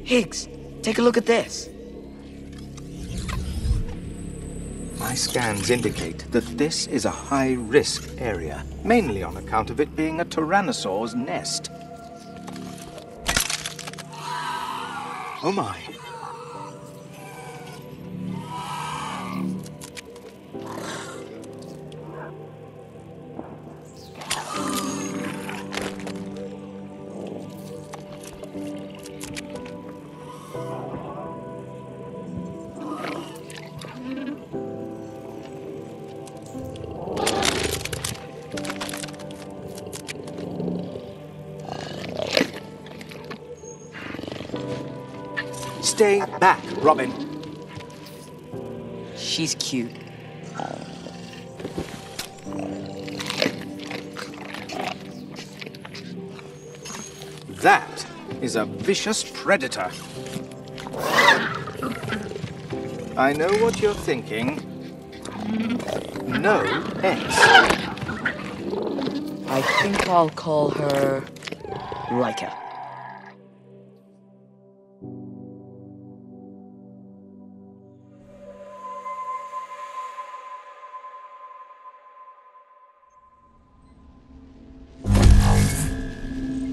Higgs, take a look at this. My scans indicate that this is a high-risk area, mainly on account of it being a tyrannosaur's nest. Oh my. Stay back, Robin. She's cute. That is a vicious predator. I know what you're thinking. No X. I think I'll call her Leica.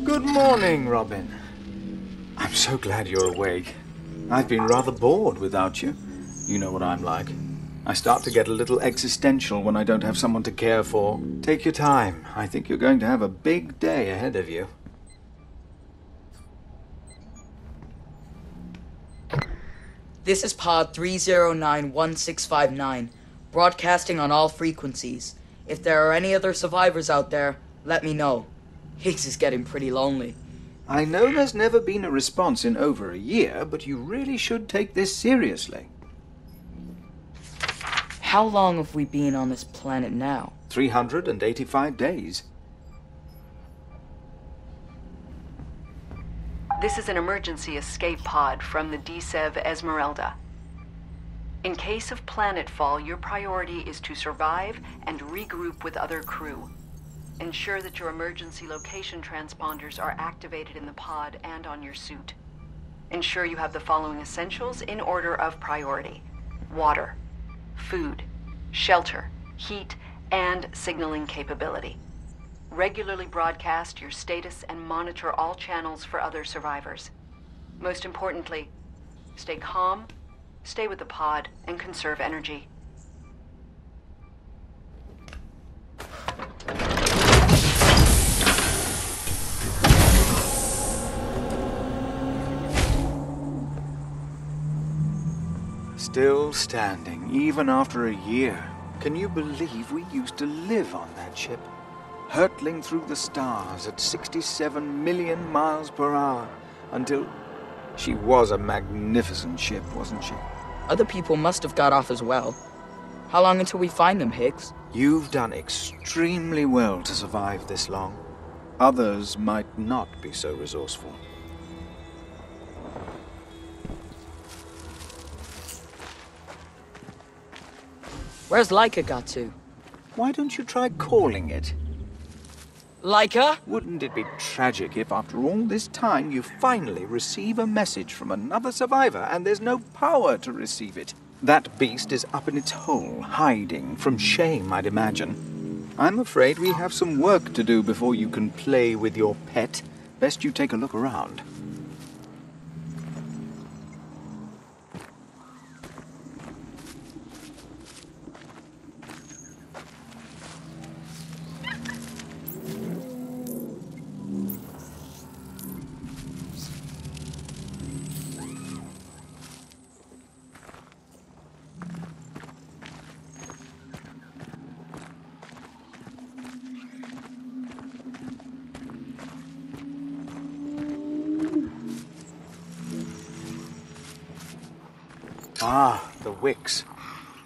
Good morning, Robin. I'm so glad you're awake. I've been rather bored without you. You know what I'm like. I start to get a little existential when I don't have someone to care for. Take your time. I think you're going to have a big day ahead of you. This is pod 3091659, broadcasting on all frequencies. If there are any other survivors out there, let me know. Higgs is getting pretty lonely. I know there's never been a response in over a year, but you really should take this seriously. How long have we been on this planet now? 385 days. This is an emergency escape pod from the DSEV Esmeralda. In case of planetfall, your priority is to survive and regroup with other crew. Ensure that your emergency location transponders are activated in the pod and on your suit. Ensure you have the following essentials in order of priority: water, food, shelter, heat, and signaling capability. Regularly broadcast your status and monitor all channels for other survivors. Most importantly, stay calm, stay with the pod, and conserve energy. Still standing, even after a year. Can you believe we used to live on that ship? Hurtling through the stars at 67 million miles per hour until... She was a magnificent ship, wasn't she? Other people must have got off as well. How long until we find them, Higgs? You've done extremely well to survive this long. Others might not be so resourceful. Where's Leica got to? Why don't you try calling it? Leica? Wouldn't it be tragic if after all this time you finally receive a message from another survivor and there's no power to receive it? That beast is up in its hole, hiding from shame, I'd imagine. I'm afraid we have some work to do before you can play with your pet. Best you take a look around. Ah, the wicks.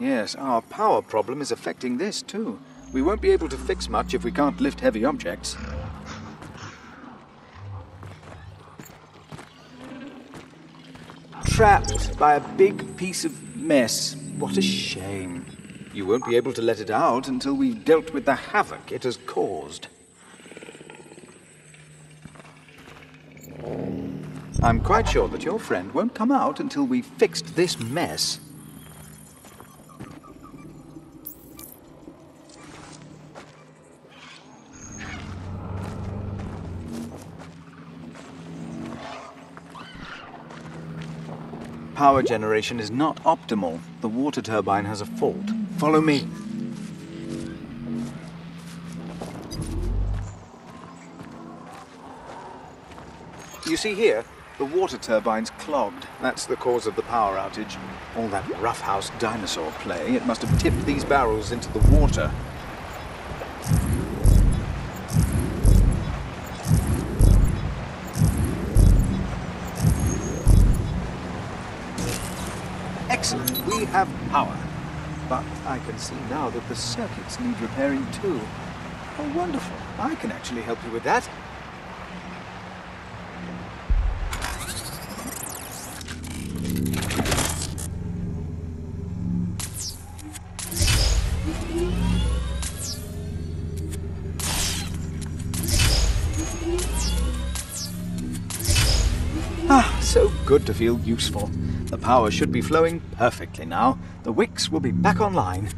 Yes, our power problem is affecting this too. We won't be able to fix much if we can't lift heavy objects. Trapped by a big piece of mess. What a shame. You won't be able to let it out until we've dealt with the havoc it has caused. I'm quite sure that your friend won't come out until we've fixed this mess. Power generation is not optimal. The water turbine has a fault. Follow me. You see here, the water turbine's clogged. That's the cause of the power outage. All that roughhouse dinosaur play, it must have tipped these barrels into the water. Excellent, we have power. But I can see now that the circuits need repairing too. Oh, wonderful. I can actually help you with that. Ah, so good to feel useful. The power should be flowing perfectly now. The wicks will be back online.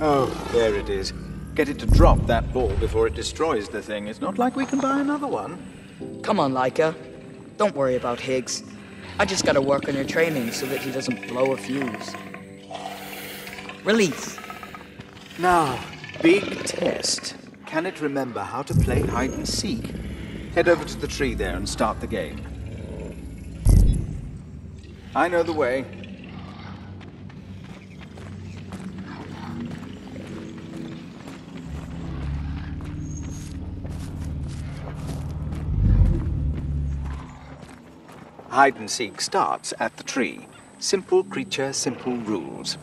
Oh, there it is. Get it to drop that ball before it destroys the thing. It's not like we can buy another one. Come on, Laika. Don't worry about Higgs. I just gotta work on your training so that he doesn't blow a fuse. Release. Now, big test. Can it remember how to play hide and seek? Head over to the tree there and start the game. I know the way. Hide and seek starts at the tree. Simple creature, simple rules.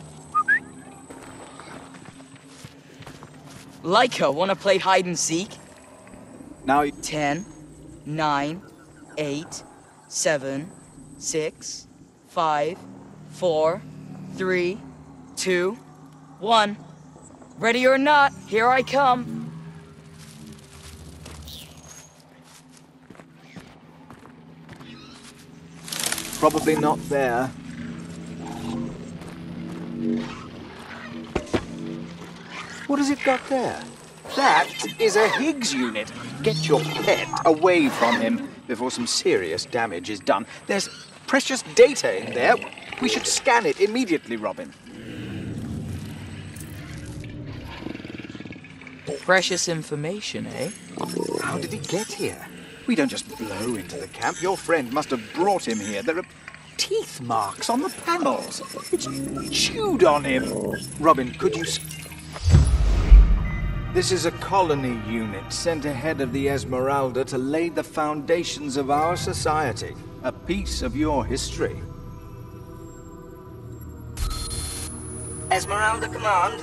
Laika, wanna play hide and seek? Now, 10, 9, 8, 7, 6, 5, 4, 3, 2, 1. Ready or not, here I come. probably not there. What has it got there? That is a HIGS unit. Get your pet away from him before some serious damage is done. There's precious data in there. We should scan it immediately, Robin. Precious information, eh? How did he get here? We don't just blow into the camp. Your friend must have brought him here. There are teeth marks on the panels. It's chewed on him. Robin, could you... This is a colony unit sent ahead of the Esmeralda to lay the foundations of our society. A piece of your history. Esmeralda Command.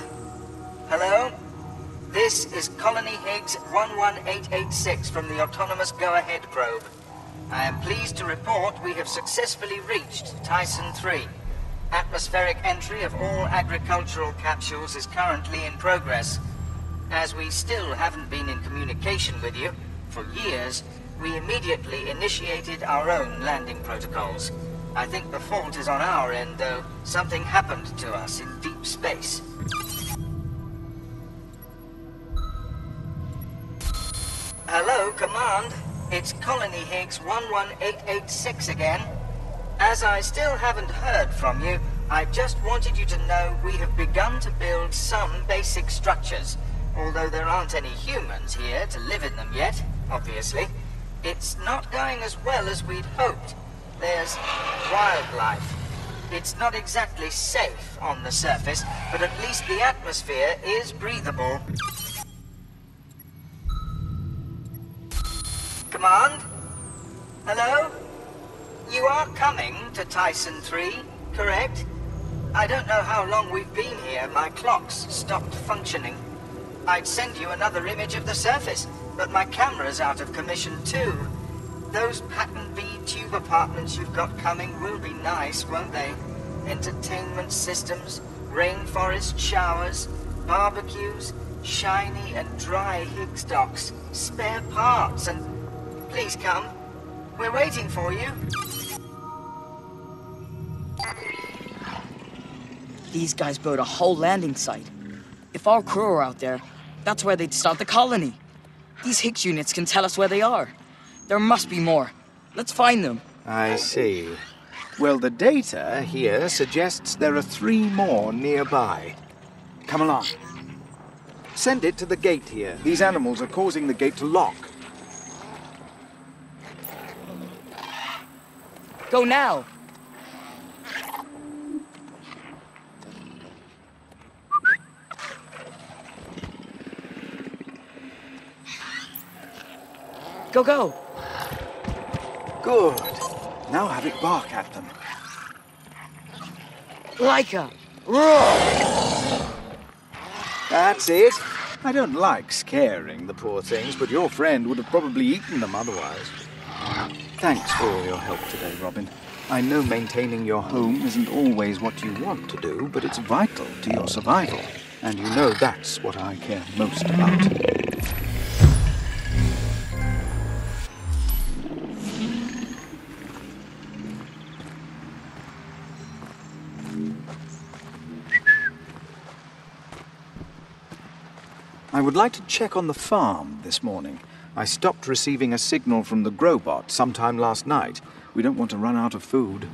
Hello? This is Colony HIGS 11886 from the Autonomous Go-Ahead probe. I am pleased to report we have successfully reached Tyson III. Atmospheric entry of all agricultural capsules is currently in progress. As we still haven't been in communication with you for years, we immediately initiated our own landing protocols. I think the fault is on our end, though. Something happened to us in deep space. Hello, Command. It's Colony HIGS 11886 again. As I still haven't heard from you, I just wanted you to know we have begun to build some basic structures. Although there aren't any humans here to live in them yet, obviously. It's not going as well as we'd hoped. There's wildlife. It's not exactly safe on the surface, but at least the atmosphere is breathable. Command? Hello? You are coming to Tyson III, correct? I don't know how long we've been here. My clock's stopped functioning. I'd send you another image of the surface, but my camera's out of commission too. Those pattern bead tube apartments you've got coming will be nice, won't they? Entertainment systems, rainforest showers, barbecues, shiny and dry HIGS docks, spare parts, and... Please come. We're waiting for you. These guys built a whole landing site. If our crew are out there, that's where they'd start the colony. These HIGS units can tell us where they are. There must be more. Let's find them. I see. Well, the data here suggests there are 3 more nearby. Come along. Send it to the gate here. These animals are causing the gate to lock. Go now. Go, go. Good. Now have it bark at them. Laika. Roar. That's it. I don't like scaring the poor things, but your friend would have probably eaten them otherwise. Thanks for all your help today, Robin. I know maintaining your home isn't always what you want to do, but it's vital to your survival. And you know that's what I care most about. I would like to check on the farm this morning. I stopped receiving a signal from the Growbot sometime last night. We don't want to run out of food.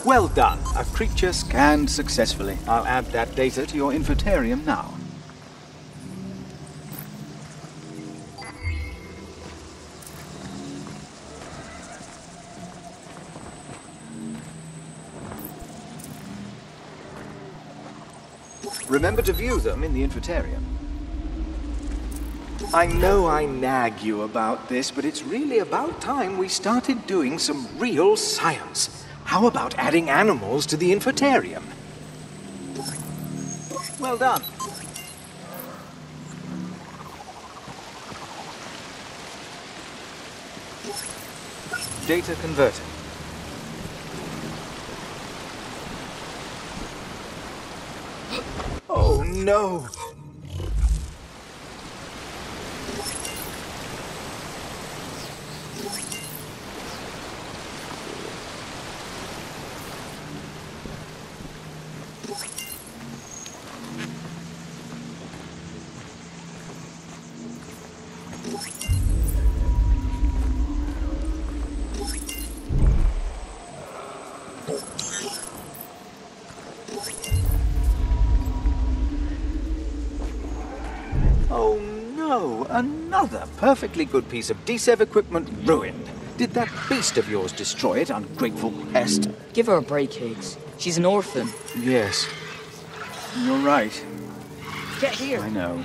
Well done. A creature scanned successfully. I'll add that data to your infotarium now. Remember to view them in the infotarium. I know I nag you about this, but it's really about time we started doing some real science. How about adding animals to the infotarium? Well done. Data converted. Oh no! Oh no, another perfectly good piece of DSEV equipment ruined. Did that beast of yours destroy it, ungrateful pest? Give her a break, HIGS. She's an orphan. Yes. You're right. Get here. I know.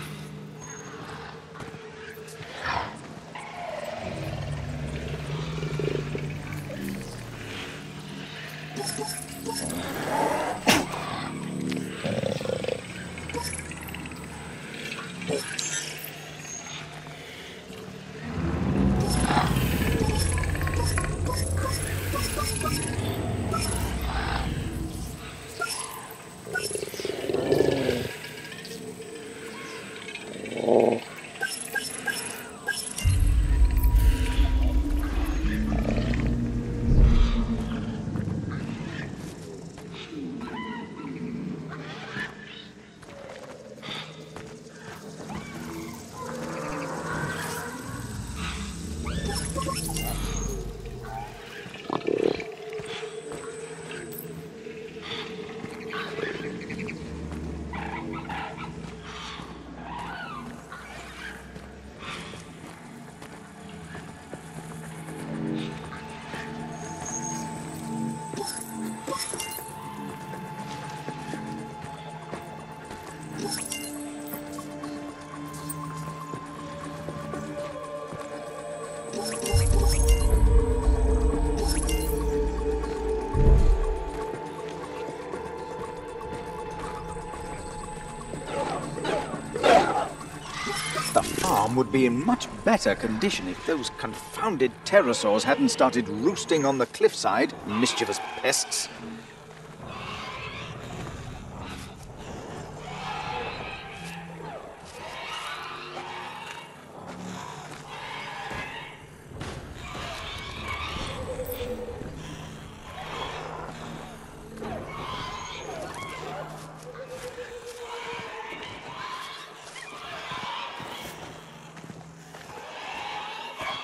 The farm would be in much better condition if those confounded pterosaurs hadn't started roosting on the cliffside. Mischievous pests.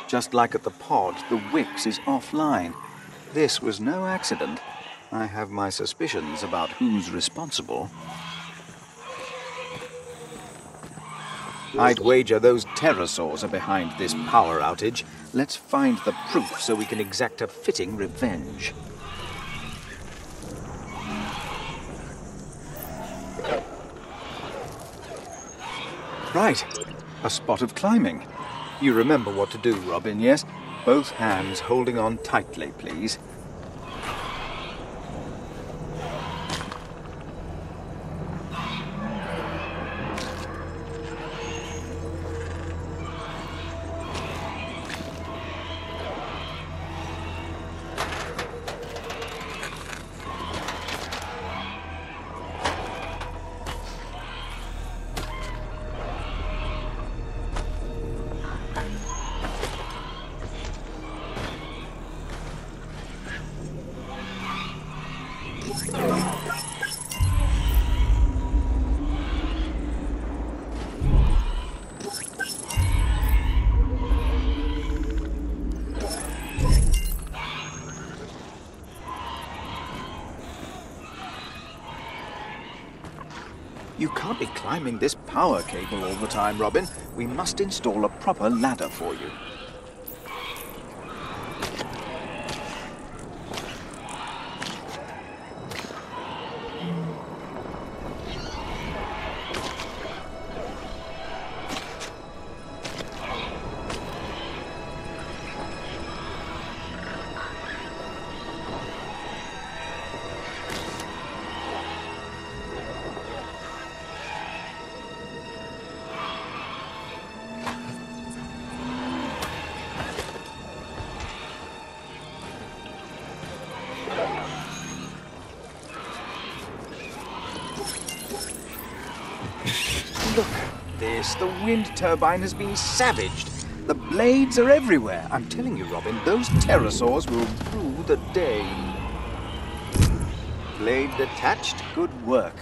Just like at the pod, the wits is offline. This was no accident. I have my suspicions about who's responsible. I'd wager those pterosaurs are behind this power outage. Let's find the proof so we can exact a fitting revenge. Right, a spot of climbing. You remember what to do, Robin, yes? Both hands holding on tightly, please. You can't be climbing this power cable all the time, Robin. We must install a proper ladder for you. Look at this. The wind turbine has been savaged. The blades are everywhere. I'm telling you, Robin, those pterosaurs will rue the day. Blade detached. Good work.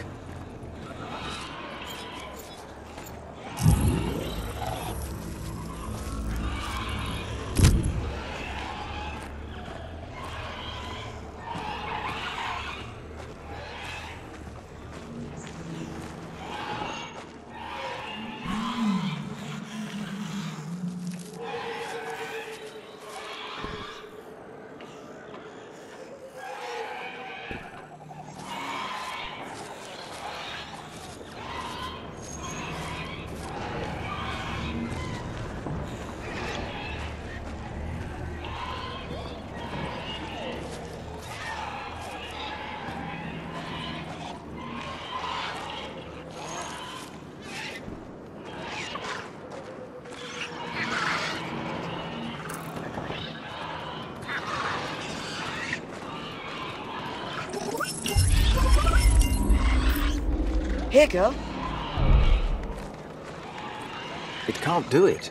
Here, girl. It can't do it.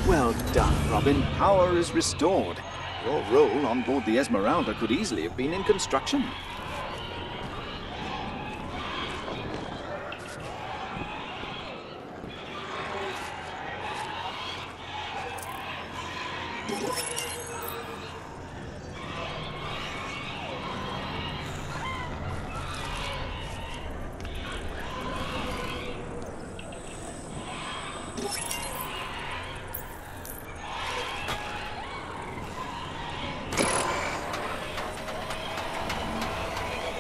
Well done, Robin. Power is restored. Your role on board the Esmeralda could easily have been in construction.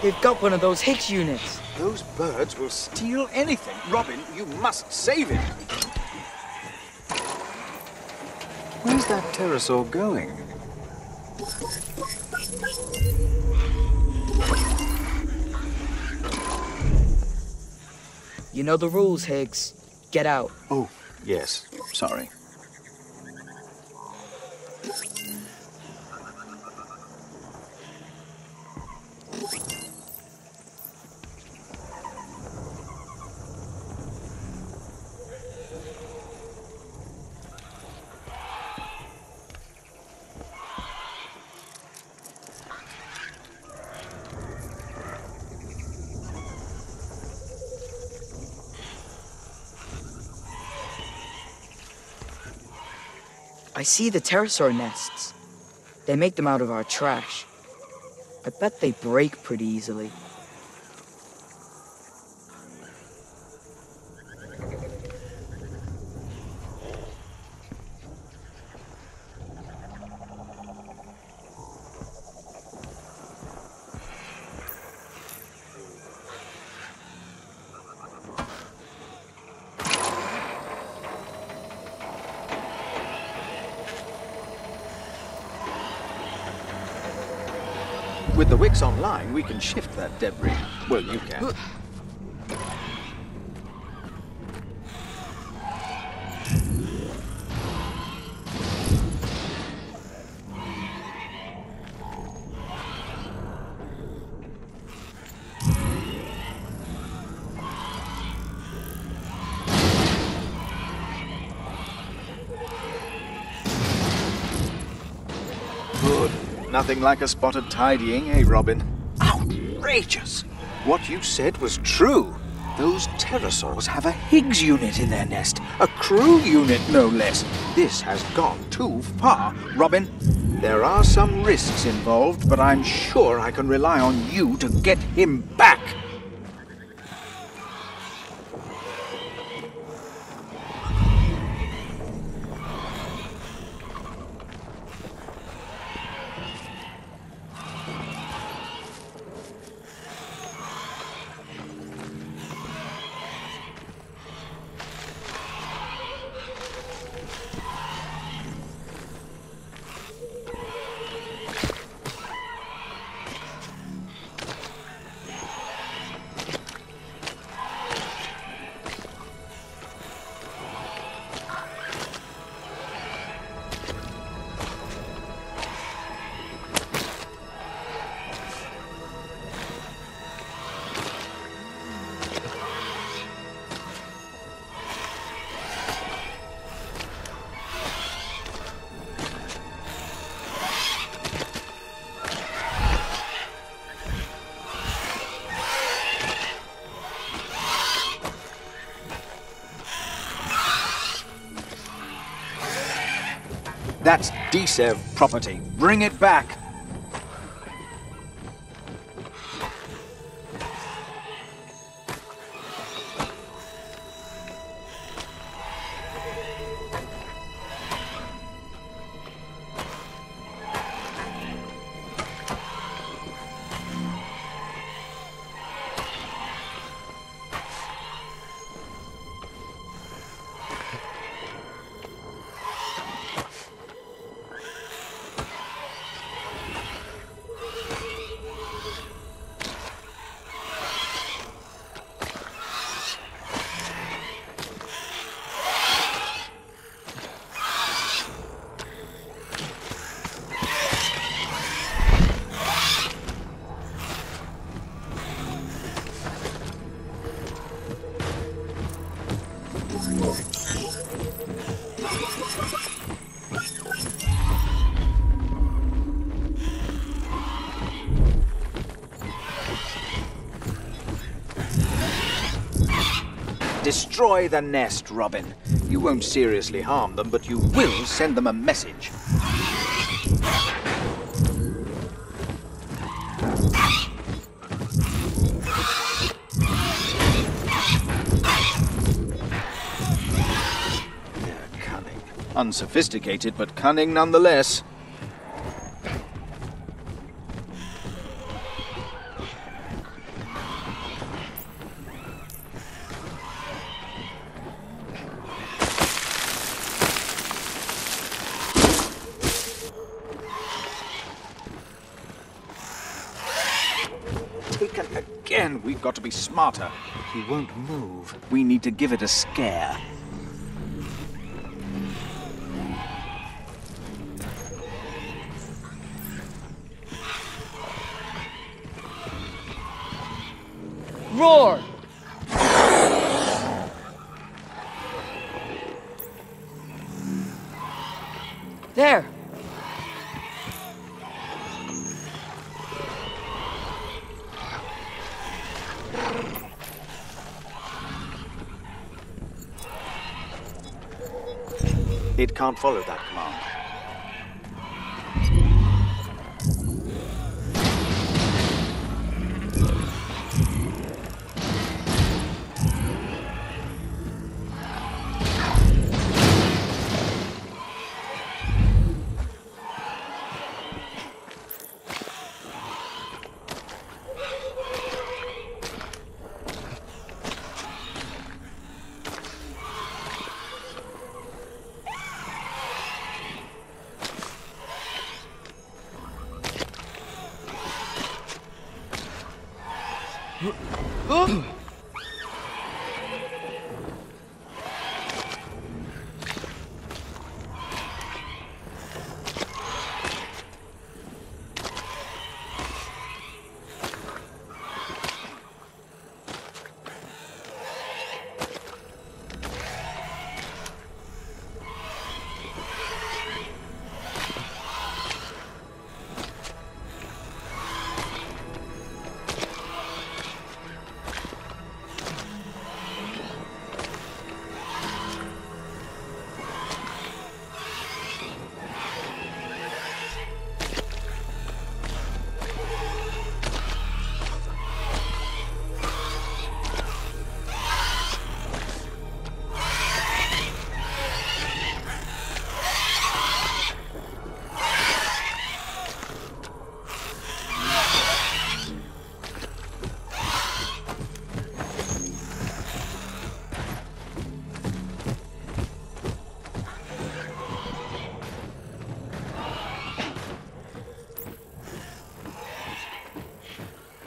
They've got one of those HIGS units. Those birds will steal anything. Robin, you must save it. Where's that pterosaur going? You know the rules, Higgs. Get out. Oh, yes. Sorry. I see the pterosaur nests. They make them out of our trash. I bet they break pretty easily. With the wicks online, we can shift that debris. Well, you can. Good. Nothing like a spot of tidying, eh, Robin? Outrageous! What you said was true. Those pterosaurs have a HIGS unit in their nest. A crew unit, no less. This has gone too far. Robin, there are some risks involved, but I'm sure I can rely on you to get him back. That's DSEV property. Bring it back. Destroy the nest, Robin. You won't seriously harm them, but you will send them a message. They're cunning. Unsophisticated, but cunning nonetheless. Taken again. We've got to be smarter. He won't move. We need to give it a scare. Roar! There! It can't follow that command.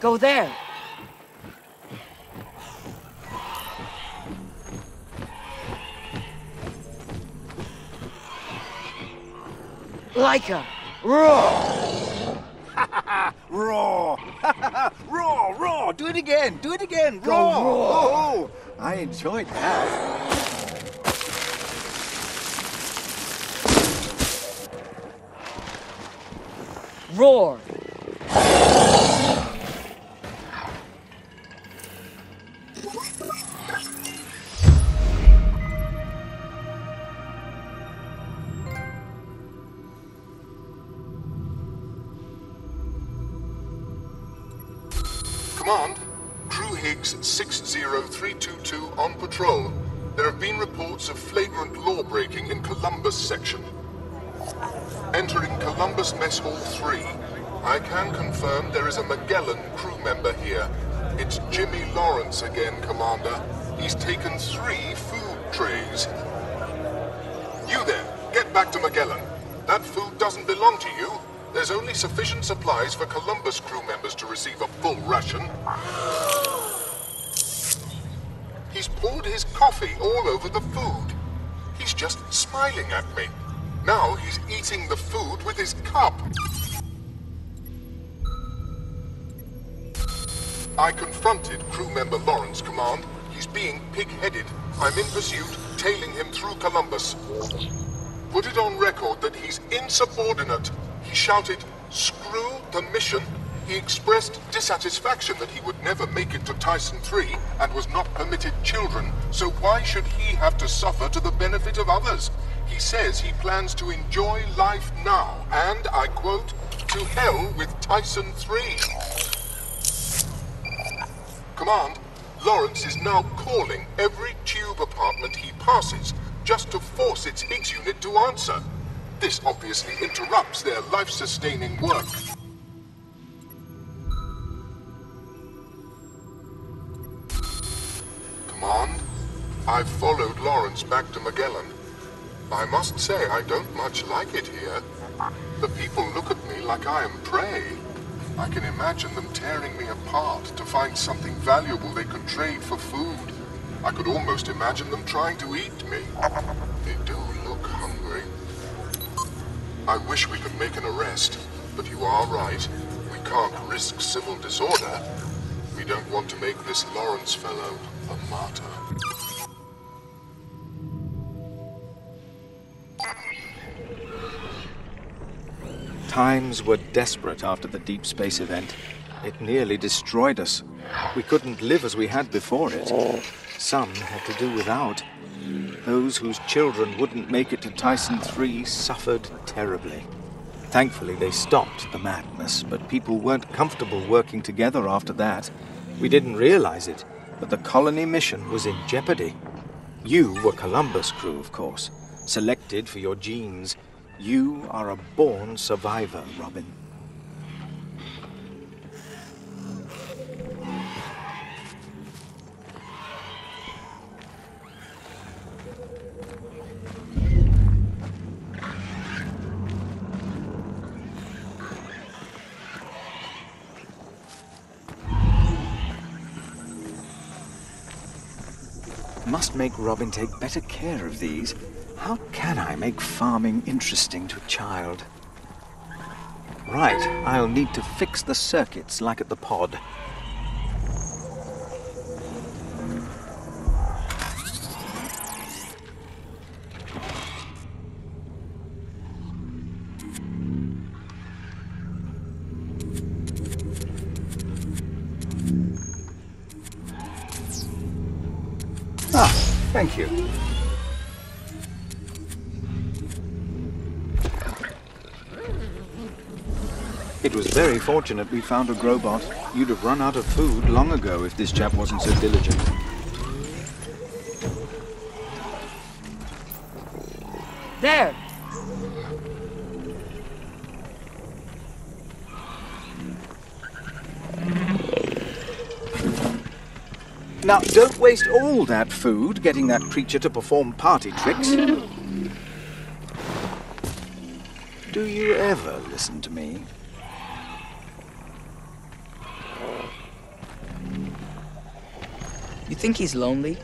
Go there! Laika! Roar! Roar! Roar! Roar! Do it again! Do it again! Go Roar! roar. Oh, I enjoyed that. Roar! Command, Crew HIGS 60322 on patrol. There have been reports of flagrant law-breaking in Columbus section. Entering Columbus Mess Hall 3. I can confirm there is a Magellan crew member here. It's Jimmy Lawrence again, Commander. He's taken 3 food trays. You there, get back to Magellan. That food doesn't belong to you. There's only sufficient supplies for Columbus crew members to receive a full ration. He's poured his coffee all over the food. He's just smiling at me. Now he's eating the food with his cup. I confronted crew member Lawrence, Command. He's being pig-headed. I'm in pursuit, tailing him through Columbus. Put it on record that he's insubordinate. He shouted, "Screw the mission." He expressed dissatisfaction that he would never make it to Tyson III and was not permitted children, so why should he have to suffer to the benefit of others? He says he plans to enjoy life now, and, I quote, "To hell with Tyson III." Command, Lawrence is now calling every tube apartment he passes just to force its HIGS unit to answer. This obviously interrupts their life-sustaining work. Command, I've followed Lawrence back to Magellan. I must say I don't much like it here. The people look at me like I am prey. I can imagine them tearing me apart to find something valuable they could trade for food. I could almost imagine them trying to eat me. They do look hungry. I wish we could make an arrest, but you are right. We can't risk civil disorder. We don't want to make this Lawrence fellow a martyr. Times were desperate after the deep space event. It nearly destroyed us. We couldn't live as we had before it. Some had to do without. Those whose children wouldn't make it to Tyson III suffered terribly. Thankfully, they stopped the madness, but people weren't comfortable working together after that. We didn't realize it, but the colony mission was in jeopardy. You were Columbus' crew, of course, selected for your genes. You are a born survivor, Robin. Must make Robin take better care of these. How can I make farming interesting to a child? Right, I'll need to fix the circuits like at the pod. Ah, thank you. It was very fortunate we found a Grobot. You'd have run out of food long ago if this chap wasn't so diligent. There! Now, don't waste all that food getting that creature to perform party tricks. Do you ever listen to me? You think he's lonely?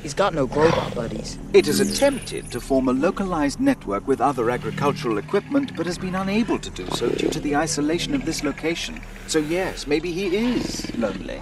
He's got no Grobot buddies. It has attempted to form a localized network with other agricultural equipment, but has been unable to do so due to the isolation of this location. So yes, maybe he is lonely.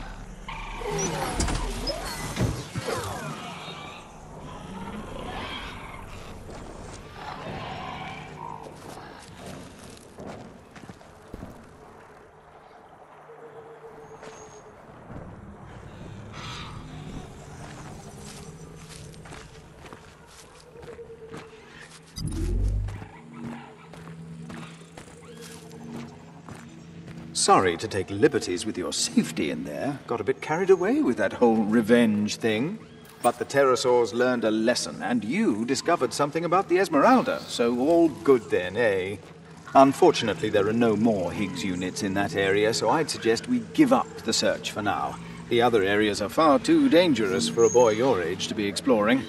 Sorry to take liberties with your safety in there. Got a bit carried away with that whole revenge thing. But the pterosaurs learned a lesson, and you discovered something about the Esmeralda, so all good then, eh? Unfortunately, there are no more HIGS units in that area, so I'd suggest we give up the search for now. The other areas are far too dangerous for a boy your age to be exploring.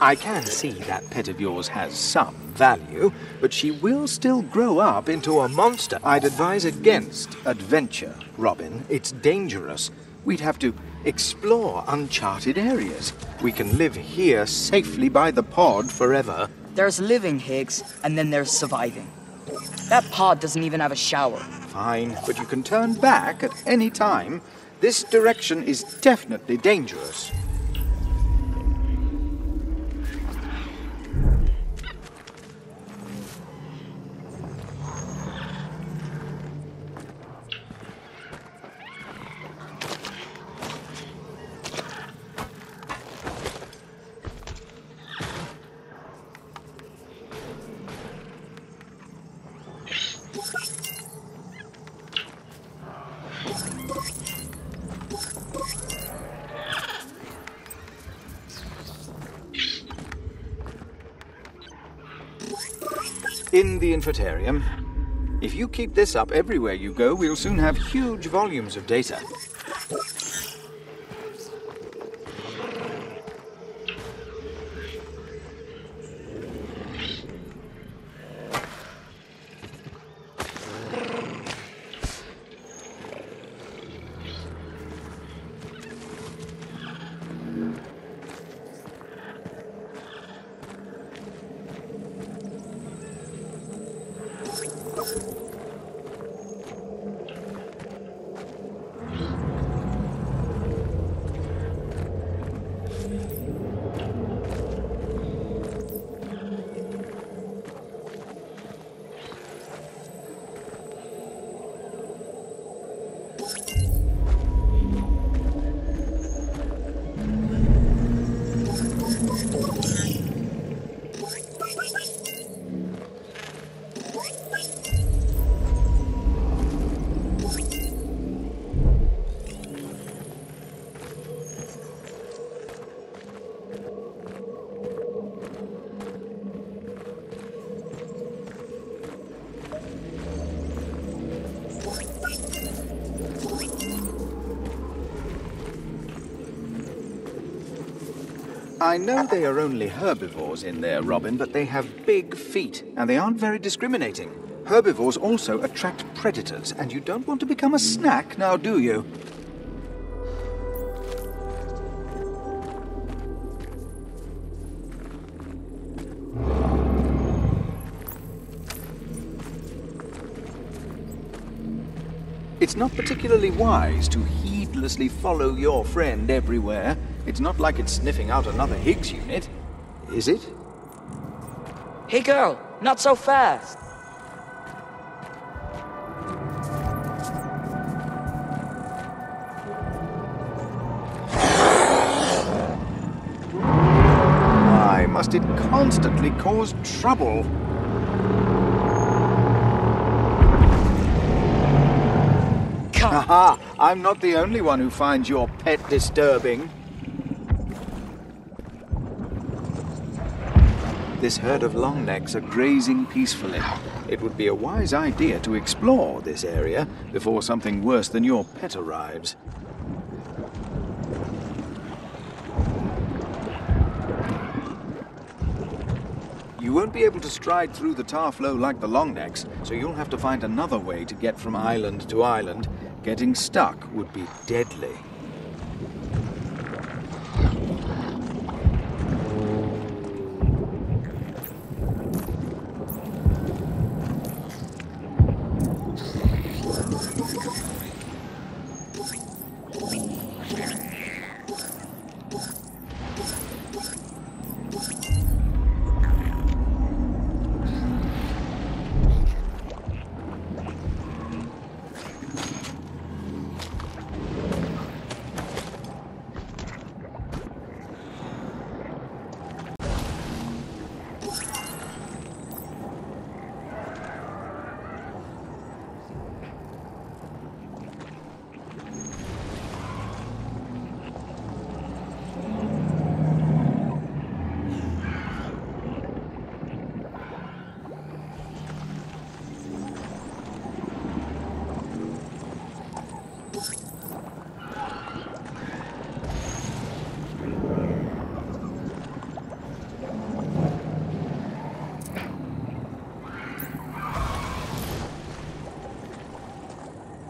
I can see that pet of yours has some value, but she will still grow up into a monster. I'd advise against adventure, Robin. It's dangerous. We'd have to explore uncharted areas. We can live here safely by the pod forever. There's living HIGS, and then there's surviving. That pod doesn't even have a shower. Fine, but you can turn back at any time. This direction is definitely dangerous. in the infotarium. If you keep this up everywhere you go, we'll soon have huge volumes of data. I know they are only herbivores in there, Robin, but they have big feet, and they aren't very discriminating. Herbivores also attract predators, and you don't want to become a snack, now do you? It's not particularly wise to heedlessly follow your friend everywhere. It's not like it's sniffing out another HIGS unit, is it? Hey girl, not so fast. Why must it constantly cause trouble? Haha, I'm not the only one who finds your pet disturbing. This herd of longnecks are grazing peacefully. It would be a wise idea to explore this area before something worse than your pet arrives. You won't be able to stride through the tar flow like the longnecks, so you'll have to find another way to get from island to island. Getting stuck would be deadly.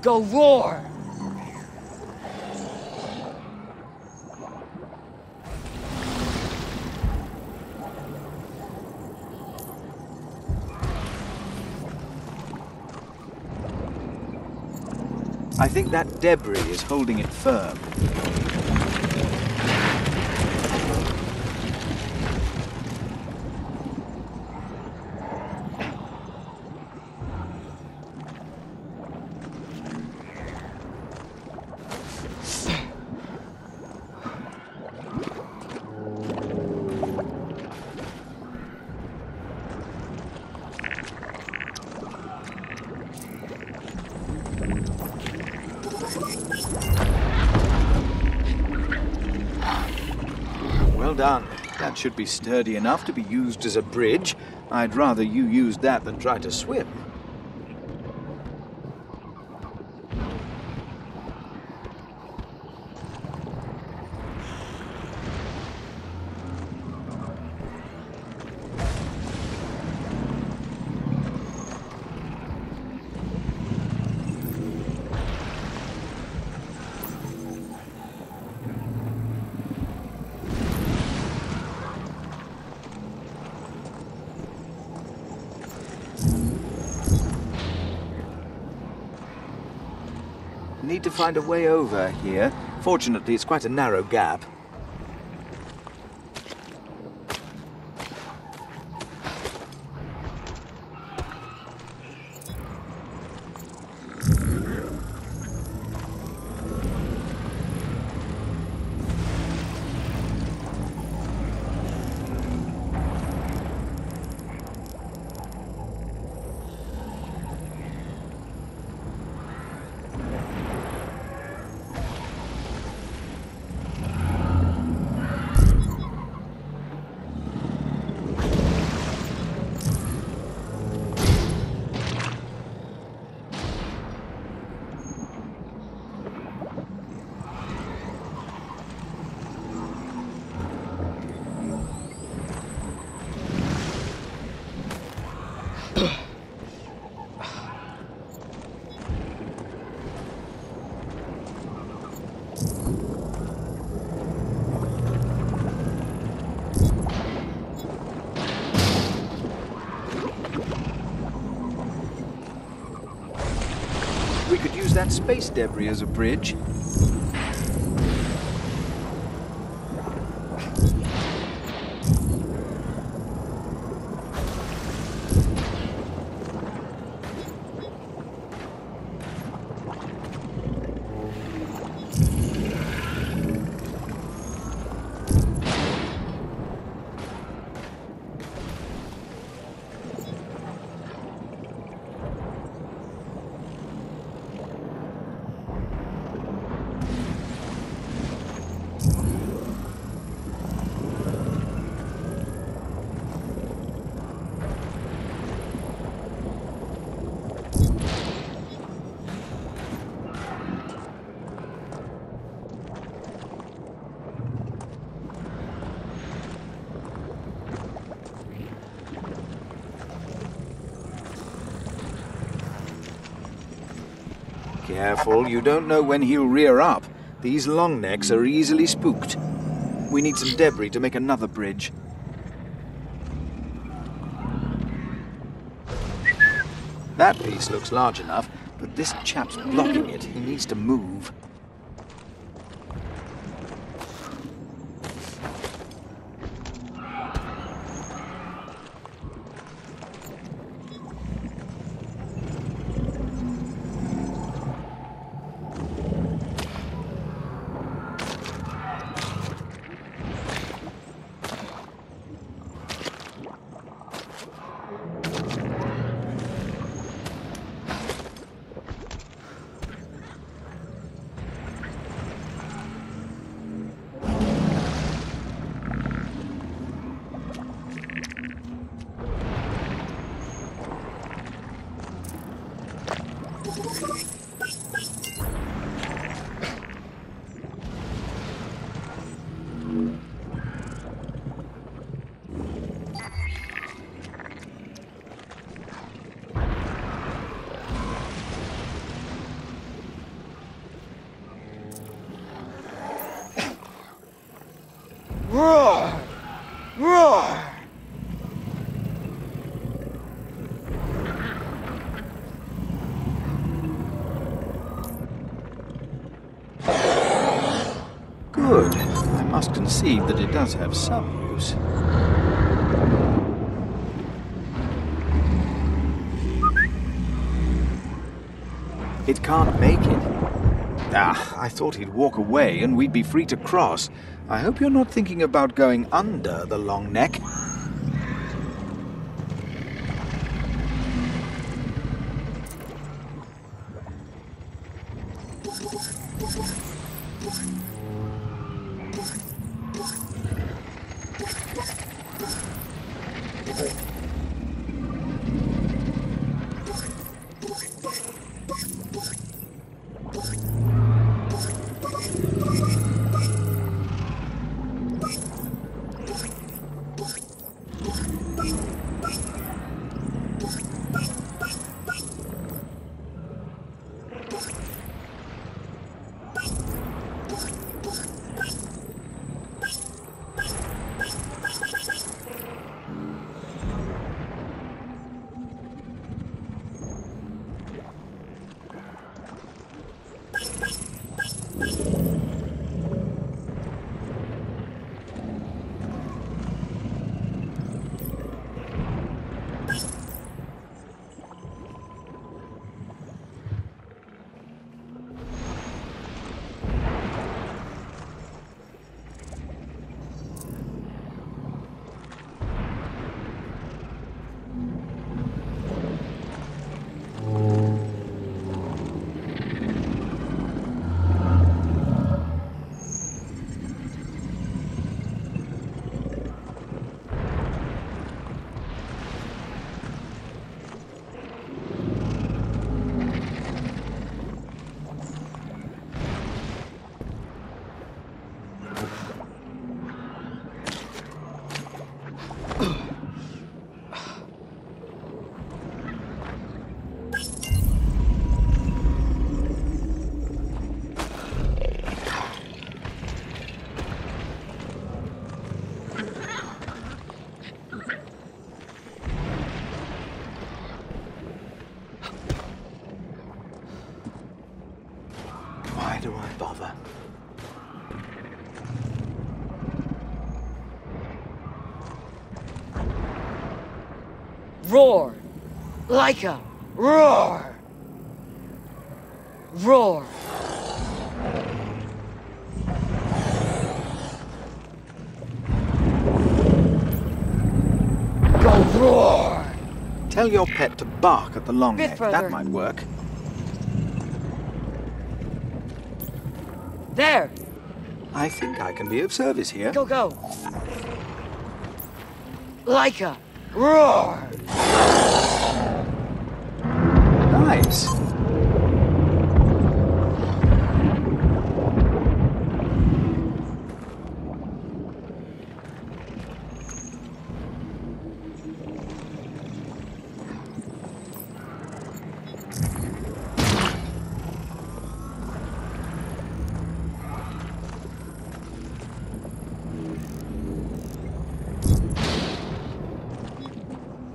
Go roar! I think that debris is holding it firm. Well done. That should be sturdy enough to be used as a bridge. I'd rather you used that than try to swim. Need to find a way over here. Fortunately, it's quite a narrow gap. We could use that space debris as a bridge. Careful, you don't know when he'll rear up. These long necks are easily spooked. We need some debris to make another bridge. That piece looks large enough, but this chap's blocking it. He needs to move. Roar! Roar! Good. I must concede that it does have some use. It can't make it. Ah, I thought he'd walk away and we'd be free to cross. I hope you're not thinking about going under the long neck. do I bother? Roar! Laika! Roar! Roar! Go roar! Tell your pet to bark at the long Bit neck. further. That might work. There! I think I can be of service here. Go, go! Laika! Roar! Nice.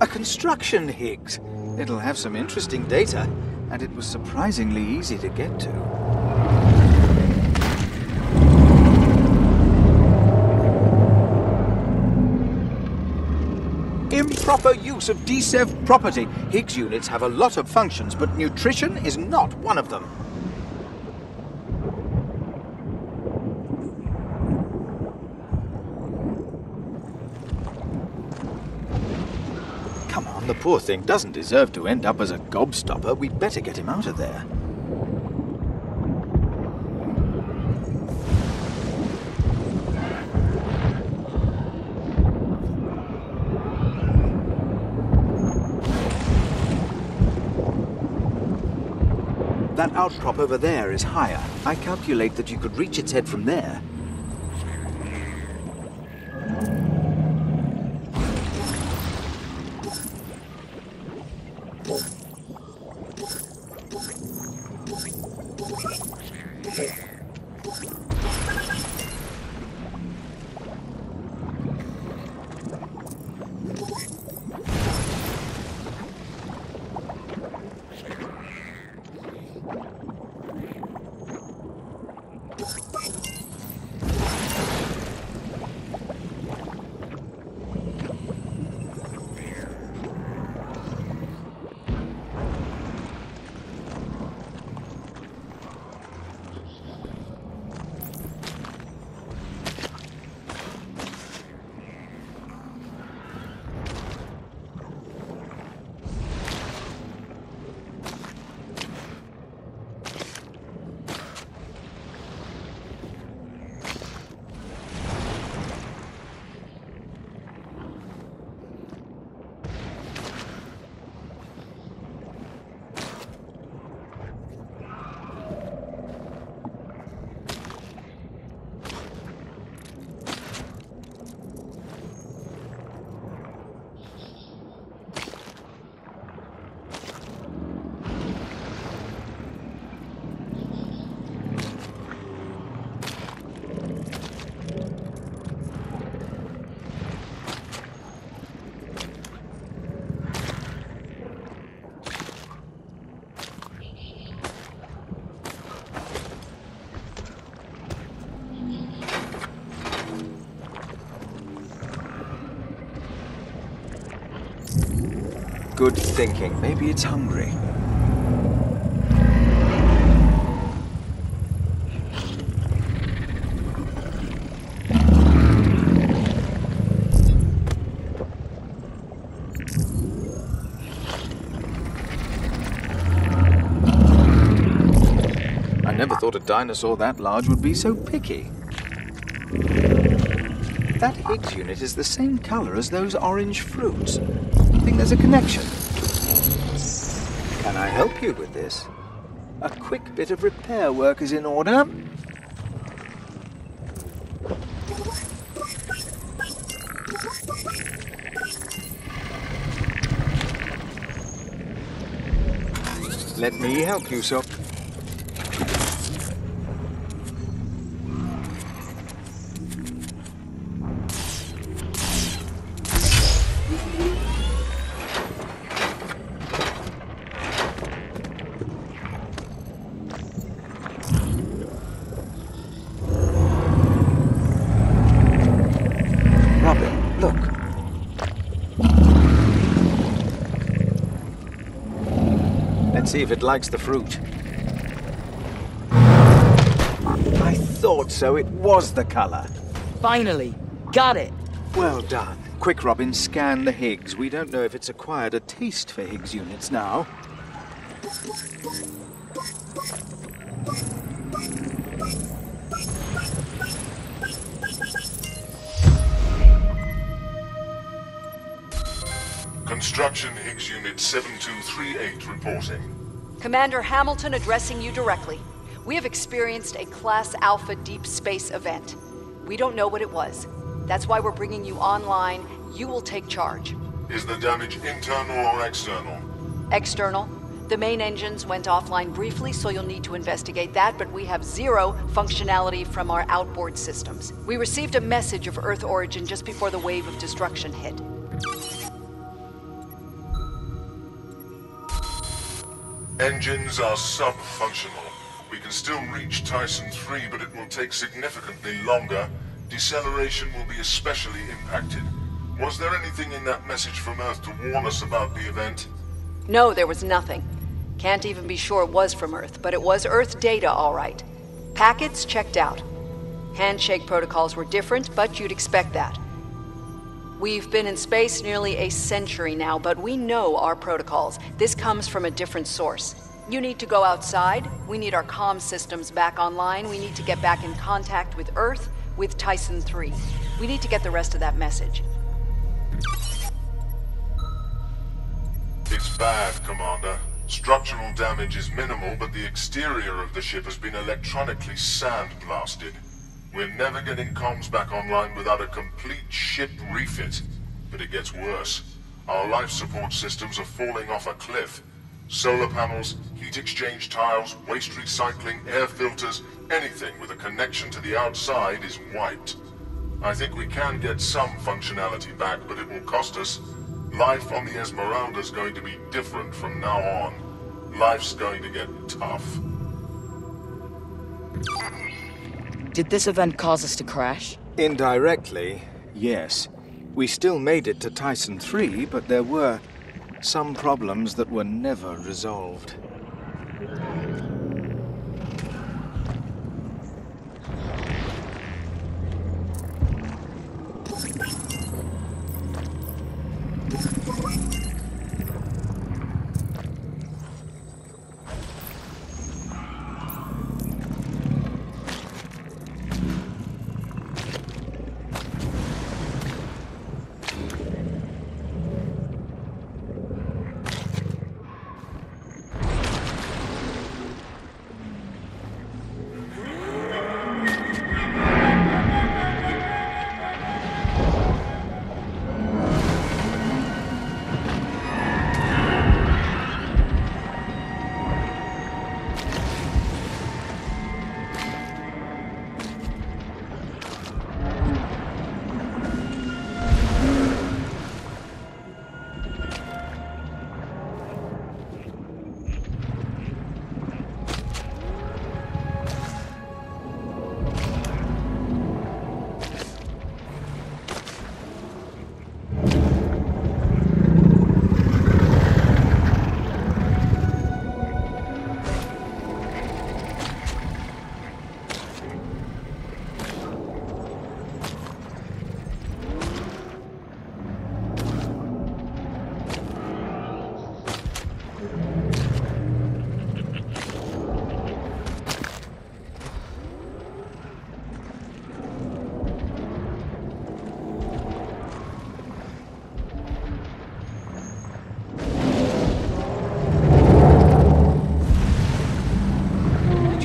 A construction HIGS. It'll have some interesting data, and it was surprisingly easy to get to. Improper use of DSEV property. HIGS units have a lot of functions, but nutrition is not one of them. Come on, the poor thing doesn't deserve to end up as a gobstopper. We'd better get him out of there. That outcrop over there is higher. I calculate that you could reach its head from there. Good thinking. Maybe it's hungry. I never thought a dinosaur that large would be so picky. That HIGS unit is the same color as those orange fruits. I think there's a connection. Can I help you with this? A quick bit of repair work is in order. Let me help you, sir. see if it likes the fruit. I thought so. It was the color. Finally. Got it. Well done. Quick, Robin, scan the HIGS. We don't know if it's acquired a taste for HIGS units now. Construction HIGS Unit 7238 reporting. Commander Hamilton addressing you directly. We have experienced a Class Alpha deep space event. We don't know what it was. That's why we're bringing you online. You will take charge. Is the damage internal or external? External. The main engines went offline briefly, so you'll need to investigate that, but we have zero functionality from our outboard systems. We received a message of Earth origin just before the wave of destruction hit. Engines are sub-functional. We can still reach Tyson III, but it will take significantly longer. Deceleration will be especially impacted. Was there anything in that message from Earth to warn us about the event? No, there was nothing. Can't even be sure it was from Earth, but it was Earth data, all right. Packets checked out. Handshake protocols were different, but you'd expect that. We've been in space nearly a century now, but we know our protocols. This comes from a different source. You need to go outside. We need our comm systems back online. We need to get back in contact with Earth, with Tyson III. We need to get the rest of that message. It's bad, Commander. Structural damage is minimal, but the exterior of the ship has been electronically sandblasted. We're never getting comms back online without a complete ship refit. But it gets worse. Our life support systems are falling off a cliff. Solar panels, heat exchange tiles, waste recycling, air filters, anything with a connection to the outside is wiped. I think we can get some functionality back, but it will cost us. Life on the Esmeralda is going to be different from now on. Life's going to get tough. Did this event cause us to crash? Indirectly, yes. We still made it to Tyson III, but there were some problems that were never resolved.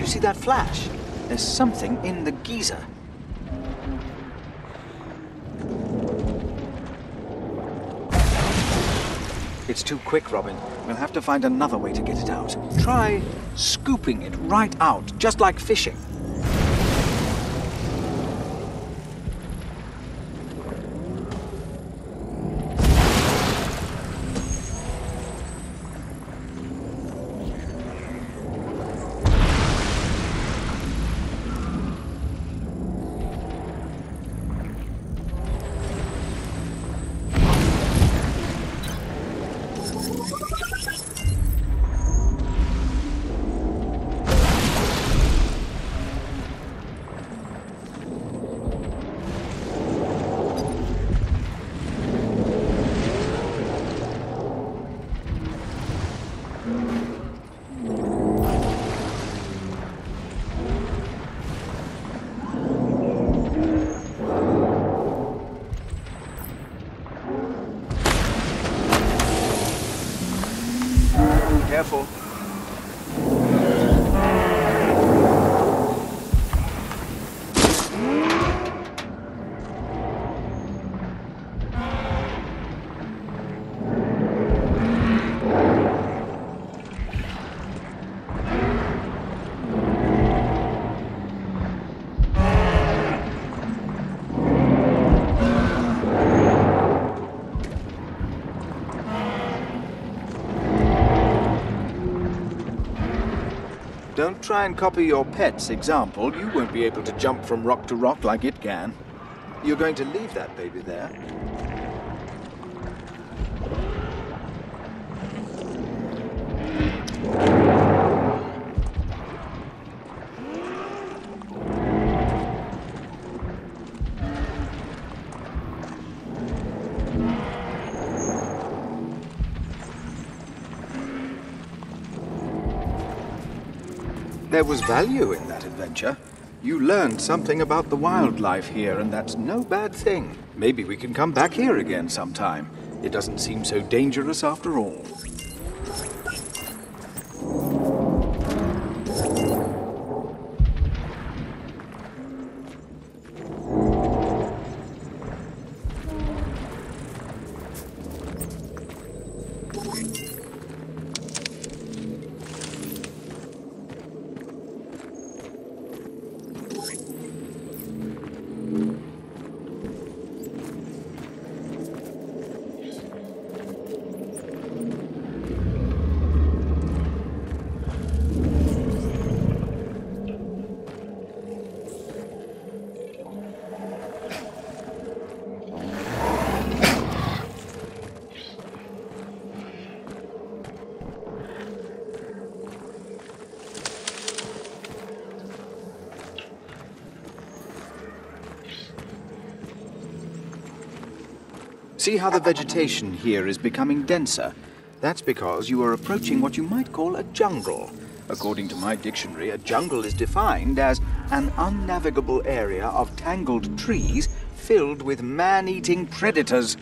See that flash? There's something in the geyser. It's too quick, Robin. We'll have to find another way to get it out. Try scooping it right out, just like fishing. Don't try and copy your pet's example. You won't be able to jump from rock to rock like it can. You're going to leave that baby there? There was value in that adventure. You learned something about the wildlife here, and that's no bad thing. Maybe we can come back here again sometime. It doesn't seem so dangerous after all. See how the vegetation here is becoming denser? That's because you are approaching what you might call a jungle. According to my dictionary, a jungle is defined as an unnavigable area of tangled trees filled with man-eating predators.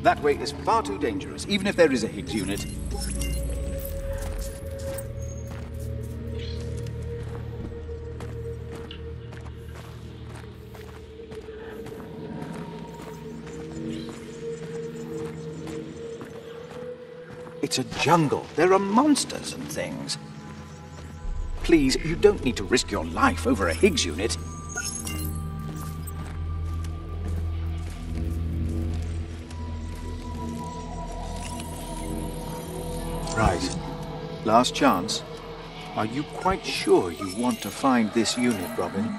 That way is far too dangerous, even if there is a HIGS unit. It's a jungle. There are monsters and things. Please, you don't need to risk your life over a HIGS unit. Right. Last chance. Are you quite sure you want to find this unit, Robin?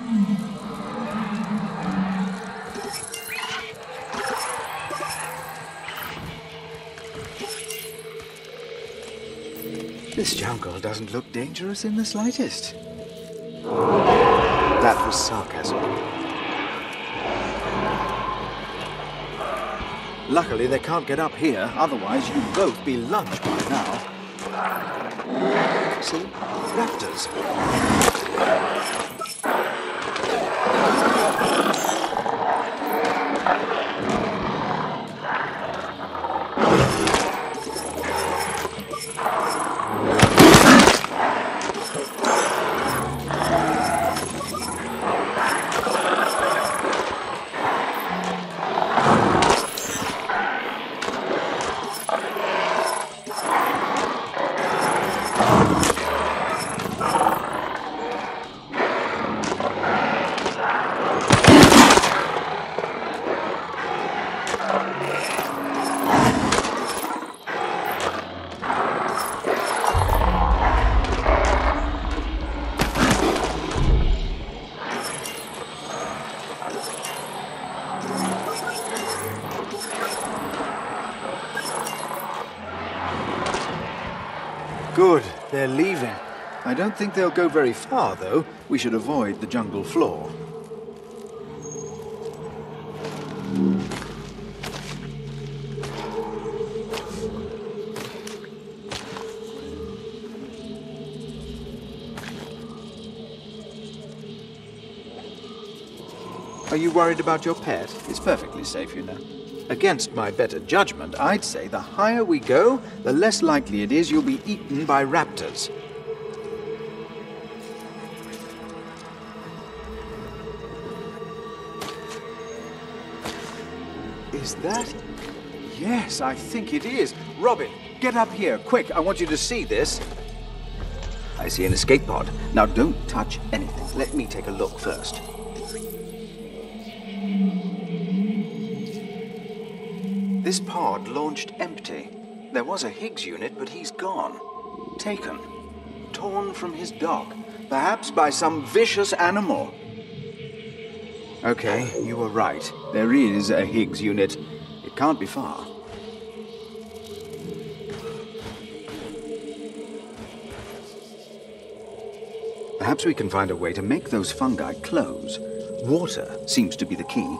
This jungle doesn't look dangerous in the slightest. That was sarcasm. Luckily, they can't get up here, otherwise you'd both be lunched by now. See? Raptors. Good, they're leaving. I don't think they'll go very far, though. We should avoid the jungle floor. Are you worried about your pet? It's perfectly safe, you know. Against my better judgment, I'd say the higher we go, the less likely it is you'll be eaten by raptors. Is that? Yes, I think it is. Robin, get up here, quick. I want you to see this. I see an escape pod. Now don't touch anything. Let me take a look first. This pod launched empty. There was a Higgs unit, but he's gone. Taken. Torn from his dock. Perhaps by some vicious animal. Okay, you were right. There is a Higgs unit. It can't be far. Perhaps we can find a way to make those fungi close. Water seems to be the key.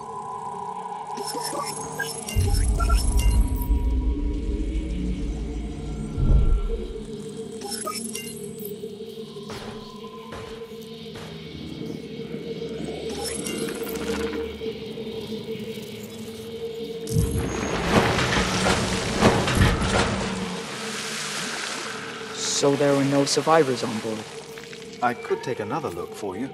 So there were no survivors on board. I could take another look for you.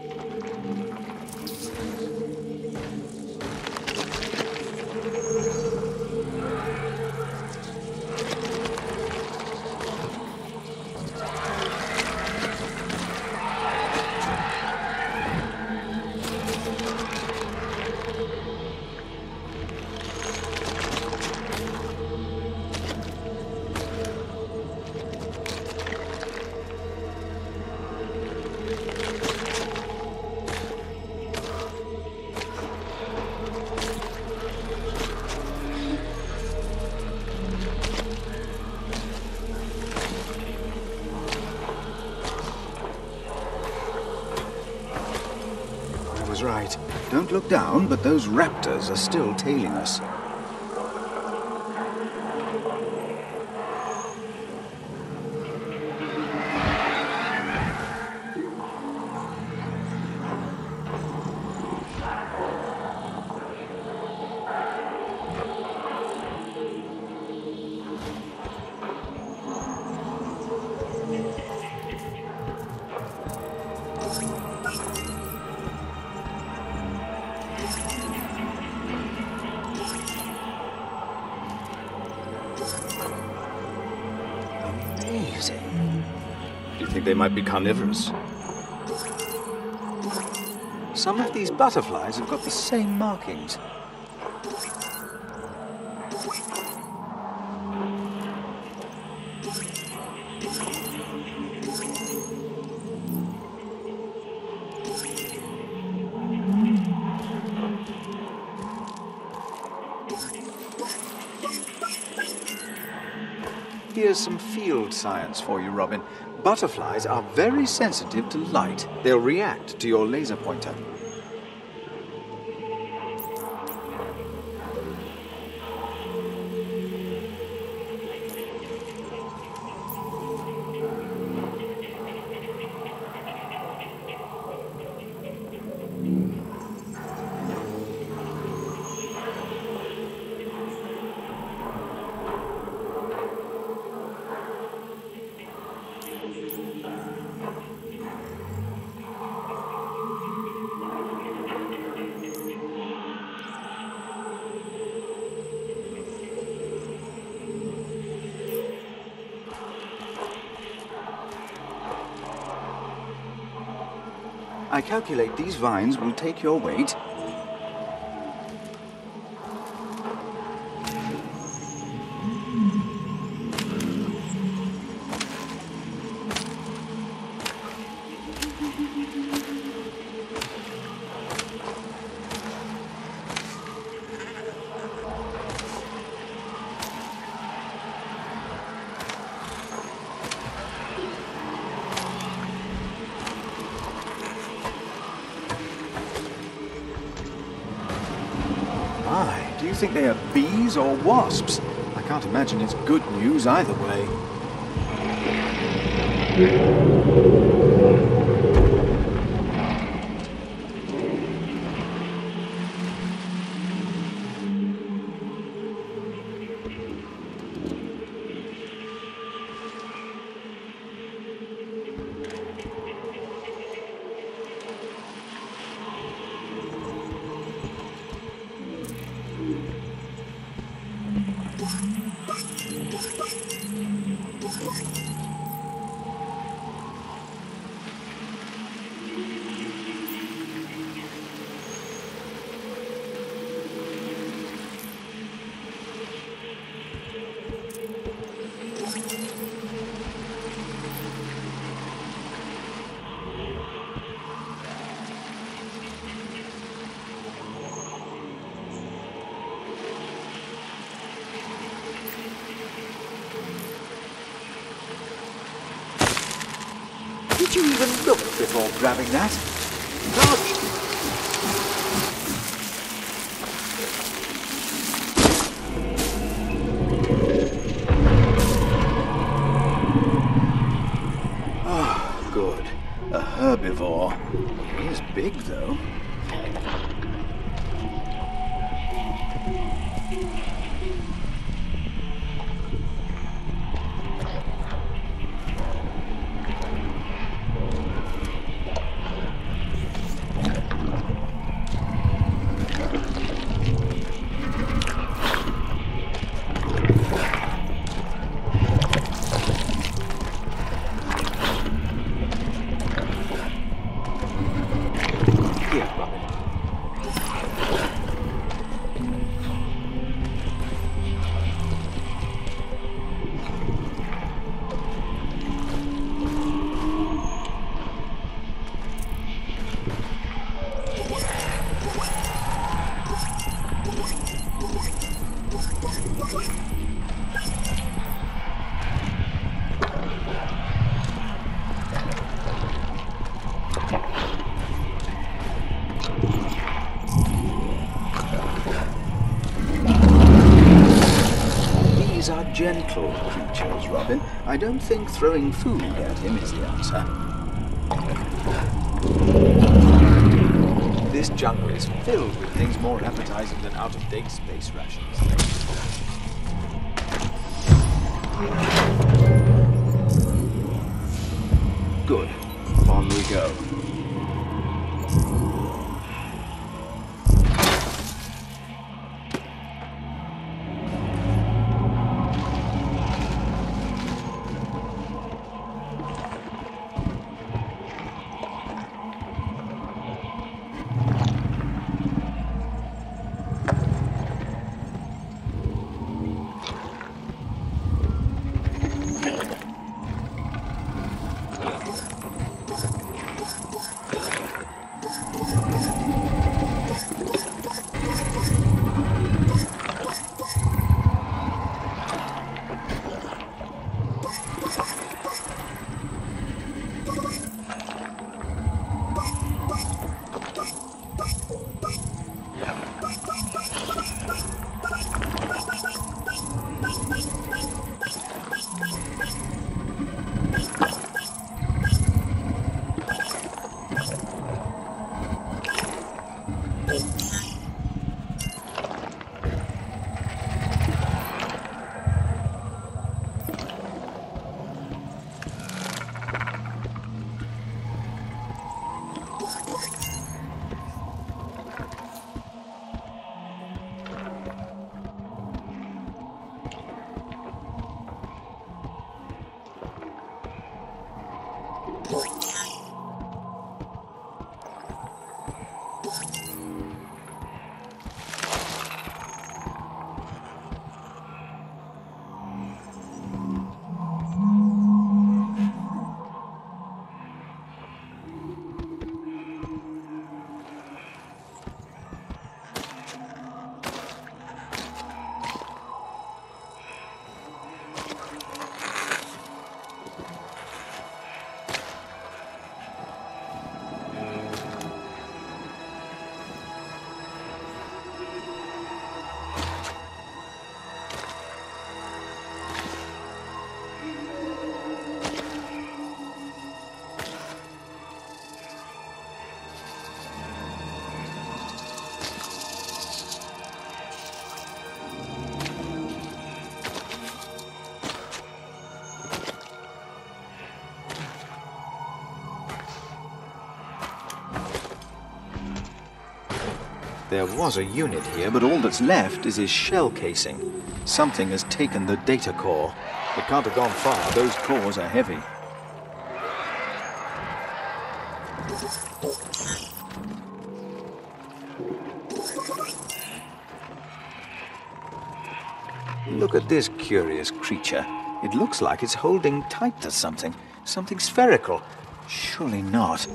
Right. Don't look down, but those raptors are still tailing us. Do you think they might be carnivorous? Some of these butterflies have got the same markings. Here's some field science for you, Robin. Butterflies are very sensitive to light. They'll react to your laser pointer. I calculate these vines will take your weight. Do you think they are bees or wasps? I can't imagine it's good news either way. Did you even look before grabbing that? Dodge! Oh, good. A herbivore. He is big, though. Gentle creatures, Robin. I don't think throwing food at him is the answer. This jungle is filled with things more appetizing than out-of-date space rations. Good. On we go. There was a unit here, but all that's left is his shell casing. Something has taken the data core. It can't have gone far. Those cores are heavy. Look at this curious creature. It looks like it's holding tight to something. Something spherical. Surely not.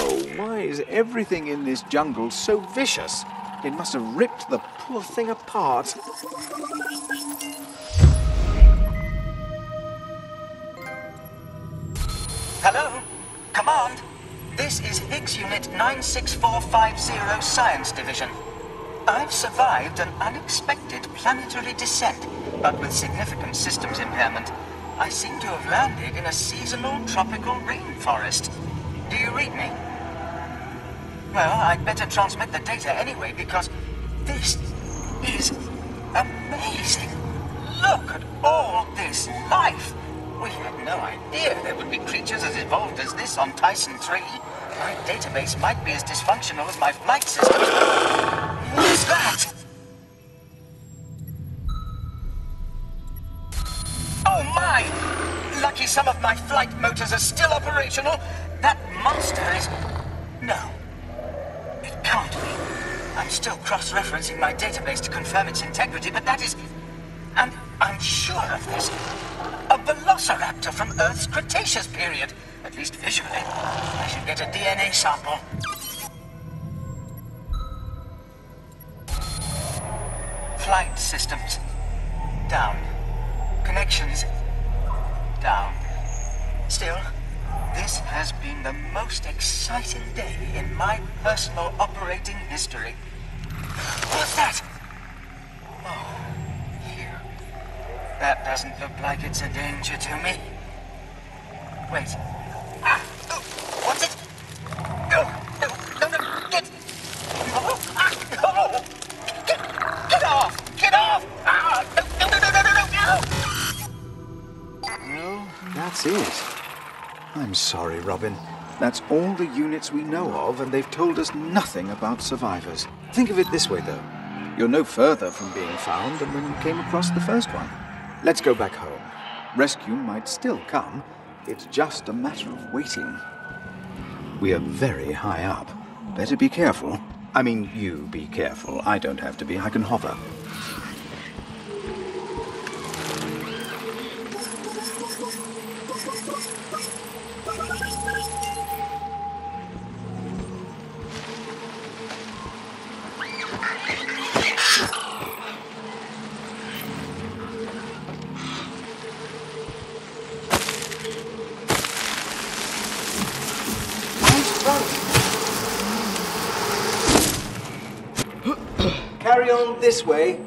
Oh, why is everything in this jungle so vicious? It must have ripped the poor thing apart. Hello? Command? This is HIGS Unit 96450 Science Division. I've survived an unexpected planetary descent, but with significant systems impairment. I seem to have landed in a seasonal tropical rainforest. Do you read me? Well, I'd better transmit the data anyway, because this is amazing. Look at all this life. We had no idea there would be creatures as evolved as this on Tyson III. My database might be as dysfunctional as my flight system. What's that? Oh my! Lucky some of my flight motors are still operational. That monster is... No. It can't be. I'm still cross-referencing my database to confirm its integrity, but that is... And I'm sure of this. A velociraptor from Earth's Cretaceous period. At least visually. I should get a DNA sample. Flight systems. Down. Connections. Down. Still, this has been the most exciting day in my personal operating history. What's that? Oh, here. That doesn't look like it's a danger to me. Wait. Ah! Oh, what's it? No! No! No! No! Get! Oh! Ah! Oh! Get off! Get off! Ah! No! No! No! No! No! No! Well, that's it. I'm sorry, Robin. That's all the units we know of, and they've told us nothing about survivors. Think of it this way, though. You're no further from being found than when you came across the first one. Let's go back home. Rescue might still come. It's just a matter of waiting. We are very high up. Better be careful. I mean, you be careful. I don't have to be. I can hover. Carry on this way.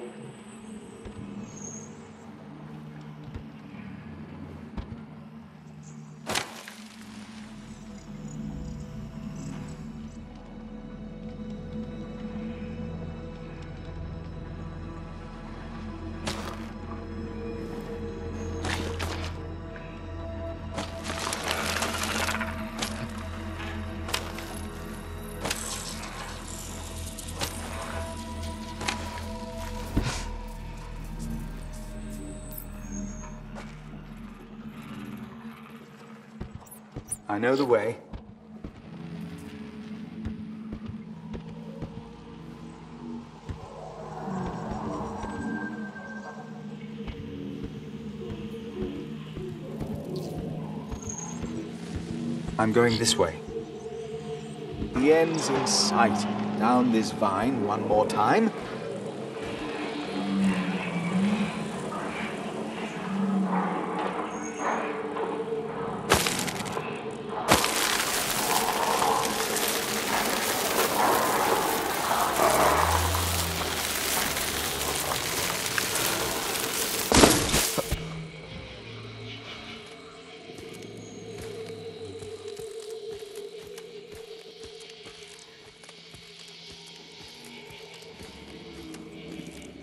I know the way. I'm going this way. The end's in sight. Down this vine one more time.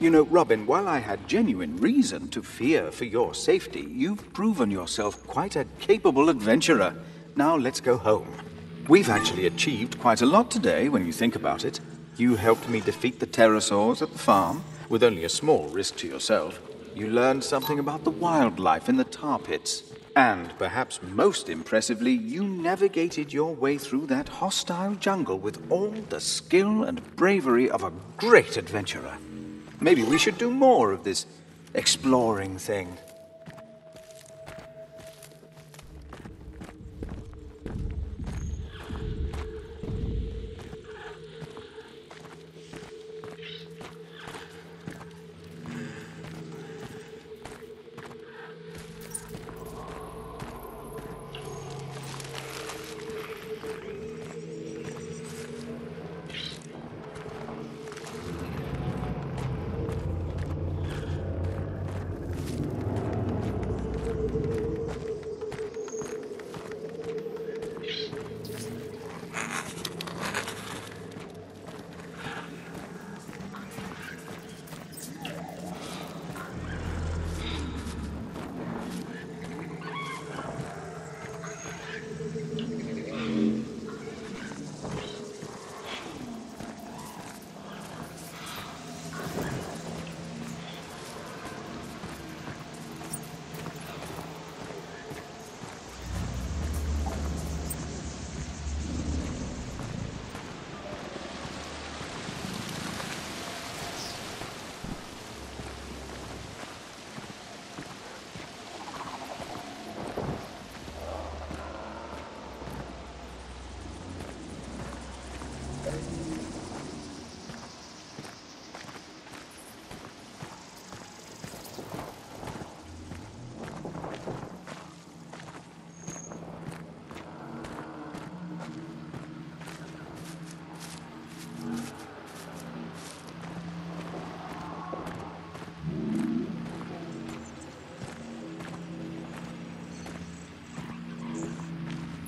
You know, Robin, while I had genuine reason to fear for your safety, you've proven yourself quite a capable adventurer. Now let's go home. We've actually achieved quite a lot today, when you think about it. You helped me defeat the pterosaurs at the farm, with only a small risk to yourself. You learned something about the wildlife in the tar pits. And, perhaps most impressively, you navigated your way through that hostile jungle with all the skill and bravery of a great adventurer. Maybe we should do more of this exploring thing.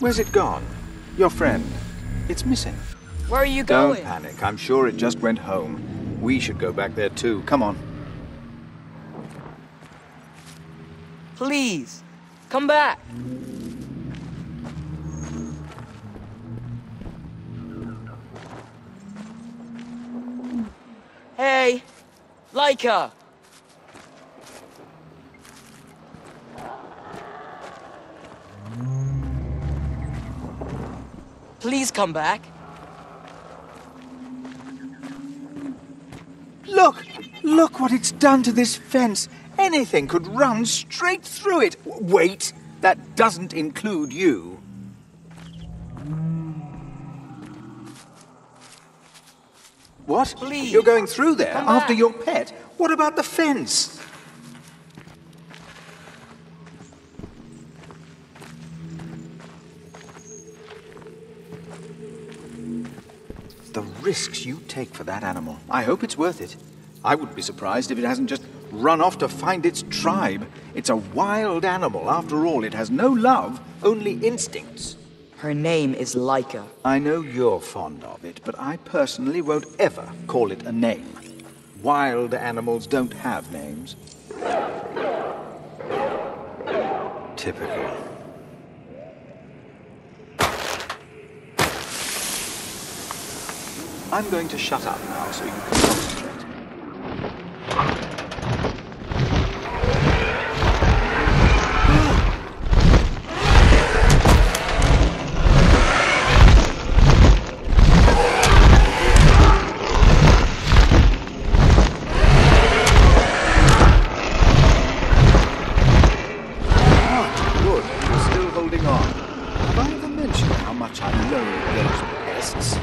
Where's it gone? Your friend. It's missing. Where are you Don't going? panic. I'm sure it just went home. We should go back there too. Come on. Please, come back. Hey, Laika. Please come back. Look! Look what it's done to this fence. Anything could run straight through it. Wait, that doesn't include you. What? Please, You're going through there come after back. your pet? What about the fence? The risks you take for that animal. I hope it's worth it. I wouldn't be surprised if it hasn't just run off to find its tribe. It's a wild animal. After all, it has no love, only instincts. Her name is Laika. I know you're fond of it, but I personally won't ever call it a name. Wild animals don't have names. Typical. I'm going to shut up now so you can concentrate. Good, you're still holding on. Have I ever mentioned how much I loathe those pests?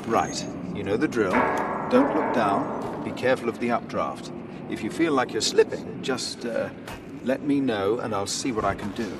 Right, you know the drill. Don't look down. Be careful of the updraft. If you feel like you're slipping, just let me know and I'll see what I can do.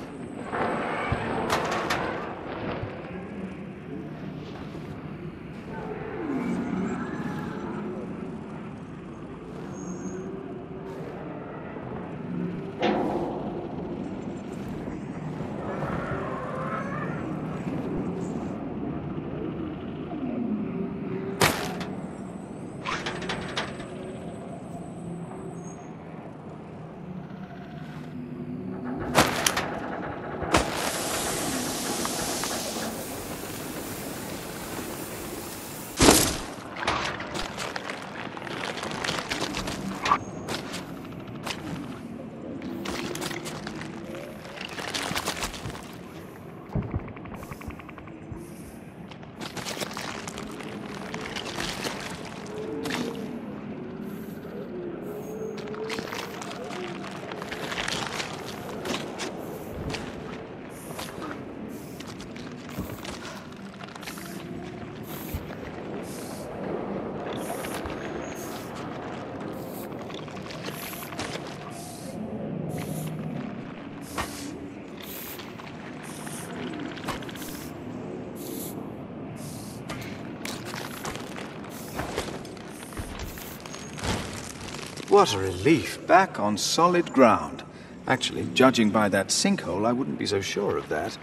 What a relief. Back on solid ground. Actually, judging by that sinkhole, I wouldn't be so sure of that.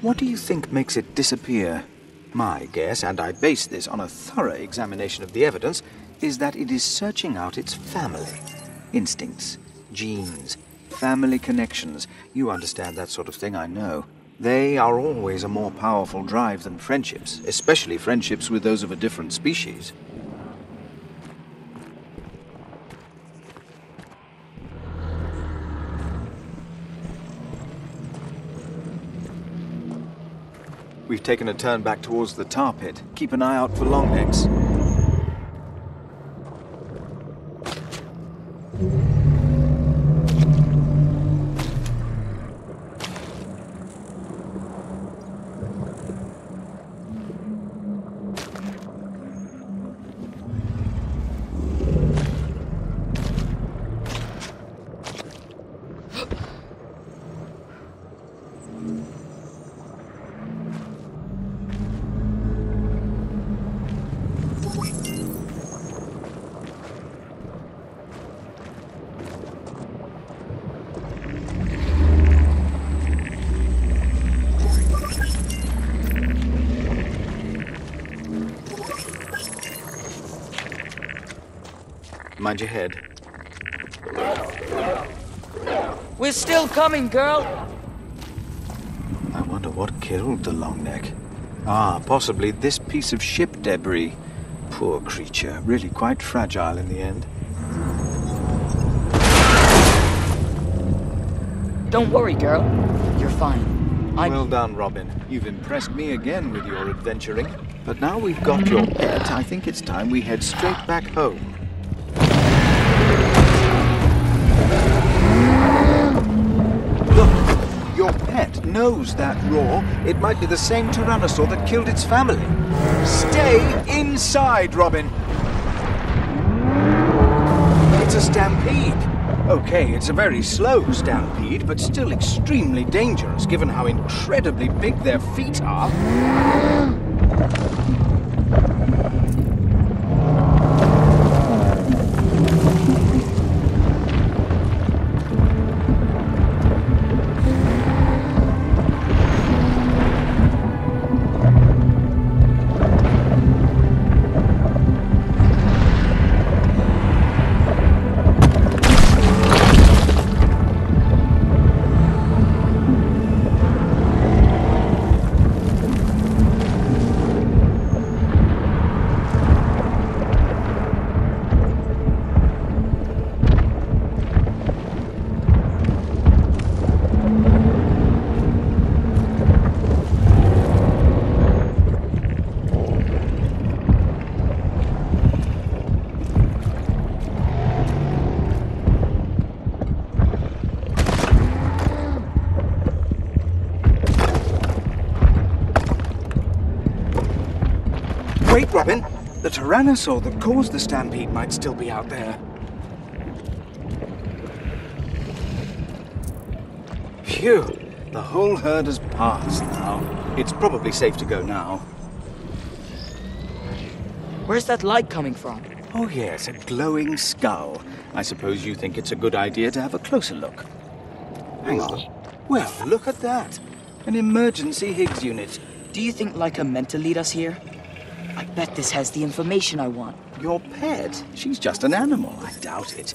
What do you think makes it disappear? My guess, and I base this on a thorough examination of the evidence, is that it is searching out its family. Instincts, genes, family connections. You understand that sort of thing, I know. They are always a more powerful drive than friendships, especially friendships with those of a different species. We've taken a turn back towards the tar pit. Keep an eye out for longnecks. Mind your head. We're still coming, girl! I wonder what killed the longneck. Ah, possibly this piece of ship debris. Poor creature, really quite fragile in the end. Don't worry, girl. You're fine. Well done, Robin. You've impressed me again with your adventuring. But now we've got your pet, I think it's time we head straight back home. Look, your pet knows that roar. It might be the same tyrannosaur that killed its family. Stay inside, Robin. It's a stampede. Okay, it's a very slow stampede, but still extremely dangerous given how incredibly big their feet are. Wait, Robin! The tyrannosaur that caused the stampede might still be out there. Phew! The whole herd has passed now. It's probably safe to go now. Where's that light coming from? Oh yes, a glowing skull. I suppose you think it's a good idea to have a closer look. Hang on. Well, look at that. An emergency HIGS unit. Do you think Laika meant to lead us here? I bet this has the information I want. Your pet? She's just an animal. I doubt it.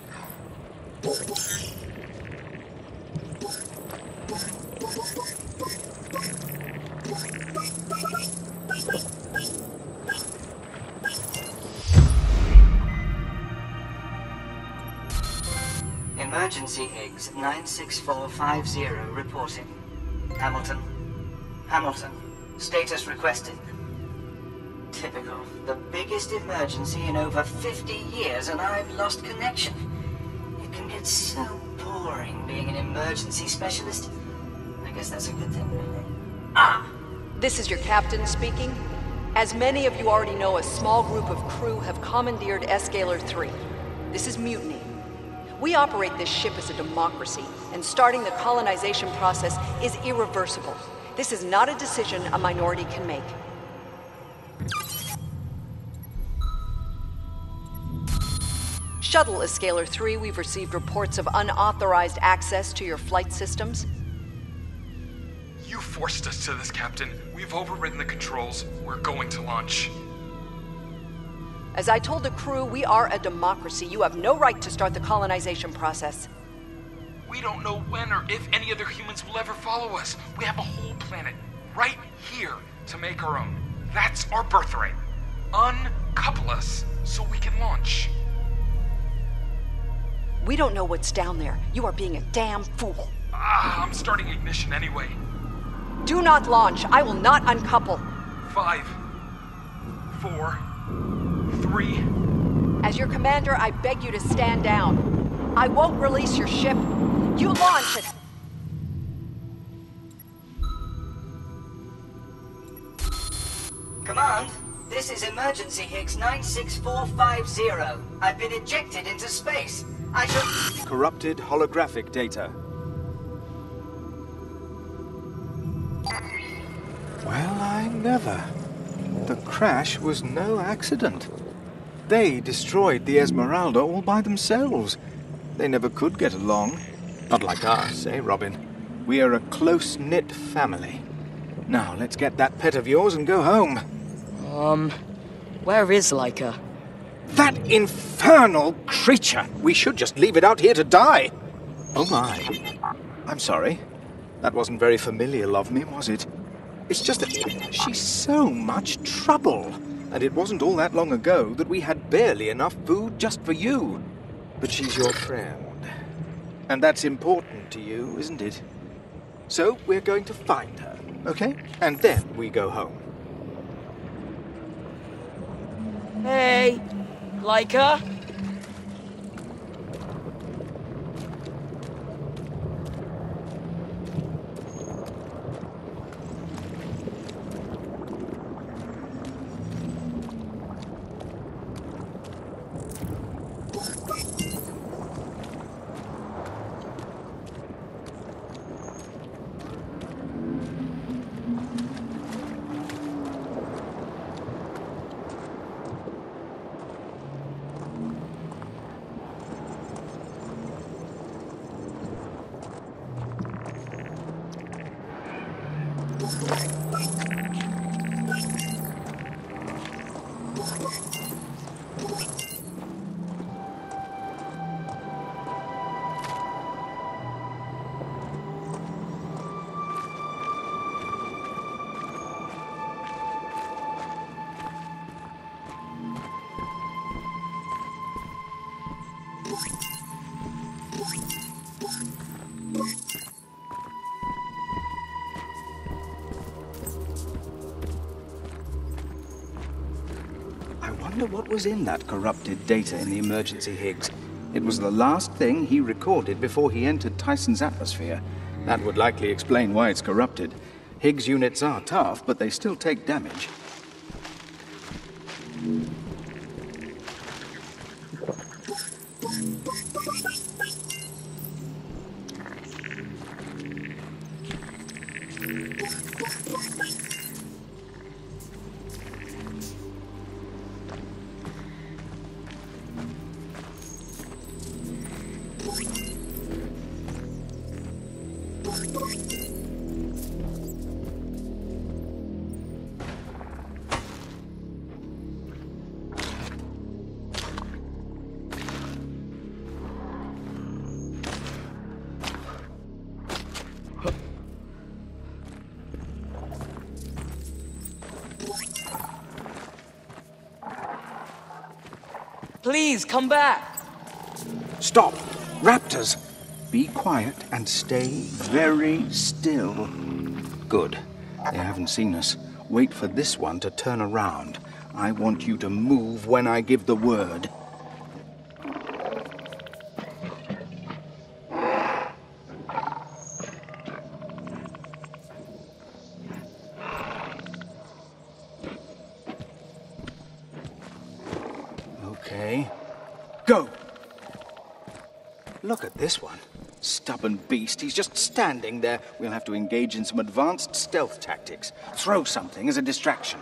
Emergency HIGS 96450 reporting. Hamilton. Hamilton. Status requested. Typical. The biggest emergency in over 50 years and I've lost connection. It can get so boring being an emergency specialist. I guess that's a good thing, really. Ah! This is your captain speaking. As many of you already know, a small group of crew have commandeered Escalar III. This is mutiny. We operate this ship as a democracy, and starting the colonization process is irreversible. This is not a decision a minority can make. Shuttle Escalar III, we've received reports of unauthorized access to your flight systems. You forced us to this, Captain. We've overridden the controls. We're going to launch. As I told the crew, we are a democracy. You have no right to start the colonization process. We don't know when or if any other humans will ever follow us. We have a whole planet right here to make our own. That's our birthright. Uncouple us so we can launch. We don't know what's down there. You are being a damn fool. I'm starting ignition anyway. Do not launch. I will not uncouple. 5, 4, 3. As your commander, I beg you to stand down. I won't release your ship. You launch it. Command, this is emergency Higgs 96450. I've been ejected into space. I shall... Corrupted holographic data. Well, I never. The crash was no accident. They destroyed the Esmeralda all by themselves. They never could get along. Not like us, eh, Robin? We are a close-knit family. Now, let's get that pet of yours and go home. Where is Laika? That infernal creature! We should just leave it out here to die! Oh my. I'm sorry. That wasn't very familial of me, was it? It's just that she's so much trouble. And it wasn't all that long ago that we had barely enough food just for you. But she's your friend. And that's important to you, isn't it? So we're going to find her, okay? And then we go home. Hey, Laika? I wonder what was in that corrupted data in the emergency Higgs. It was the last thing he recorded before he entered Tyson's atmosphere. That would likely explain why it's corrupted. Higgs units are tough, but they still take damage. Please, come back! Stop! Raptors! Be quiet and stay very still. Good. They haven't seen us. Wait for this one to turn around. I want you to move when I give the word. Okay. Go! Look at this one. Stubborn beast. He's just standing there. We'll have to engage in some advanced stealth tactics. Throw something as a distraction.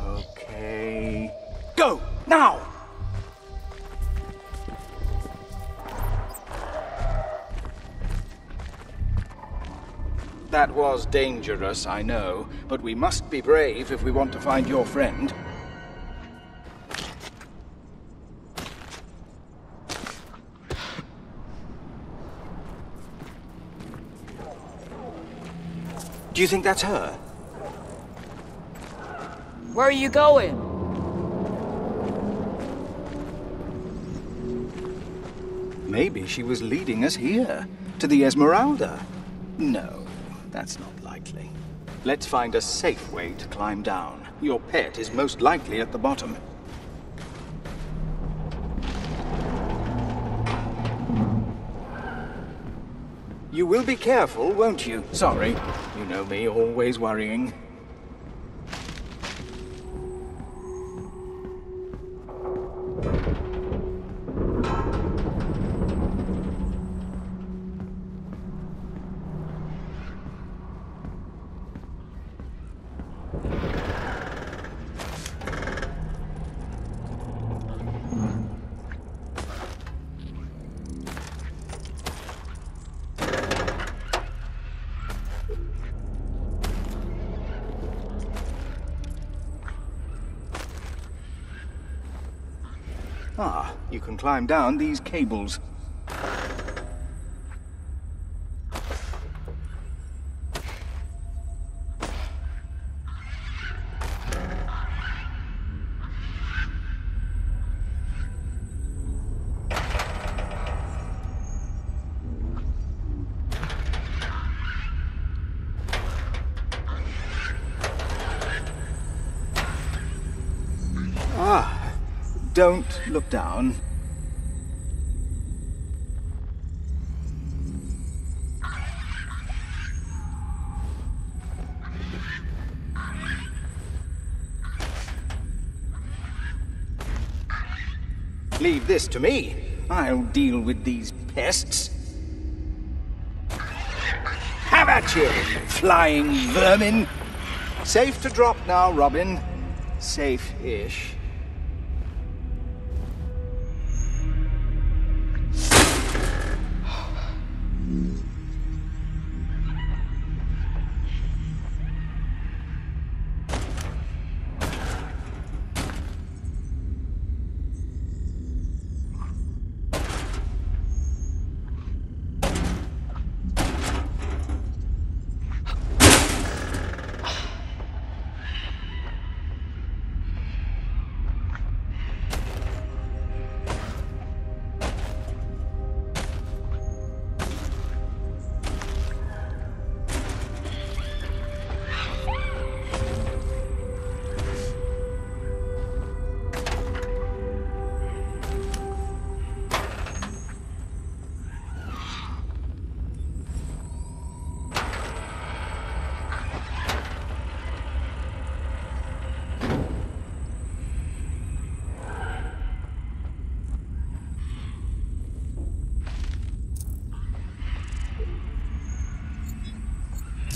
Okay. Go! Now! That was dangerous, I know, but we must be brave if we want to find your friend. Do you think that's her? Where are you going? Maybe she was leading us here, to the Esmeralda. No, that's not likely. Let's find a safe way to climb down. Your pet is most likely at the bottom. You will be careful, won't you? Sorry. You know me, always worrying. Ah, you can climb down these cables. Don't look down. Leave this to me. I'll deal with these pests. Have at you, flying vermin! Safe to drop now, Robin. Safe-ish.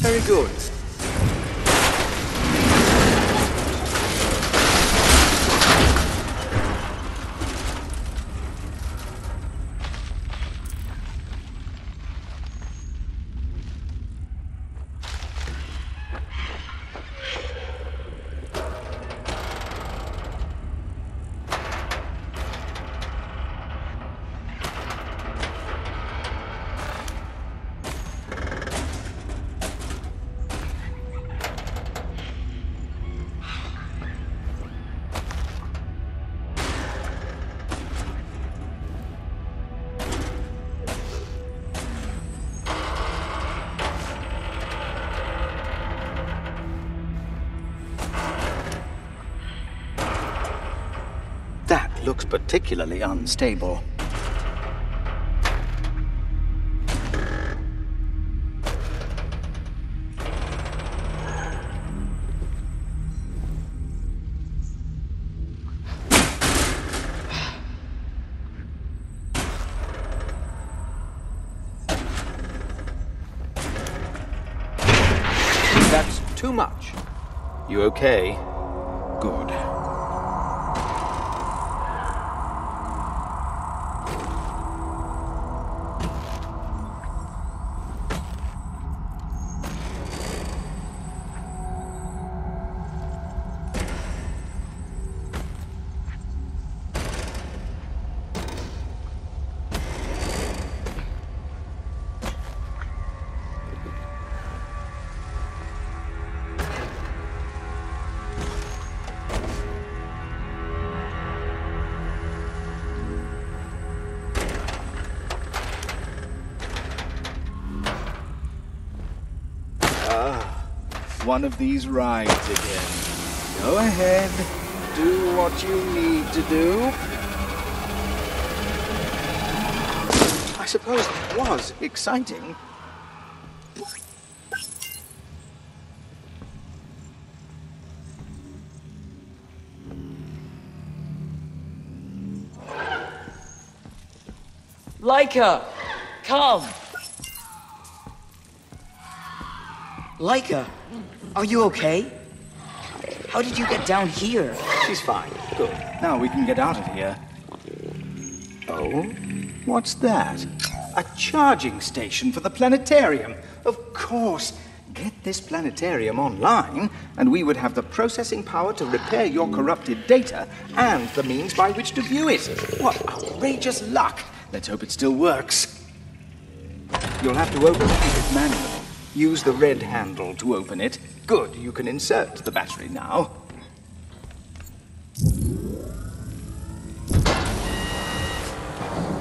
Very good. Looks particularly unstable. That's too much. You okay? Good. one of these rides again. Go ahead, do what you need to do. I suppose it was exciting. Laika! Come! Laika, are you okay? How did you get down here? She's fine. Good. Now we can get out of here. Oh? What's that? A charging station for the planetarium. Of course. Get this planetarium online, and we would have the processing power to repair your corrupted data and the means by which to view it. What outrageous luck! Let's hope it still works. You'll have to open it manually. Use the red handle to open it. Good, you can insert the battery now.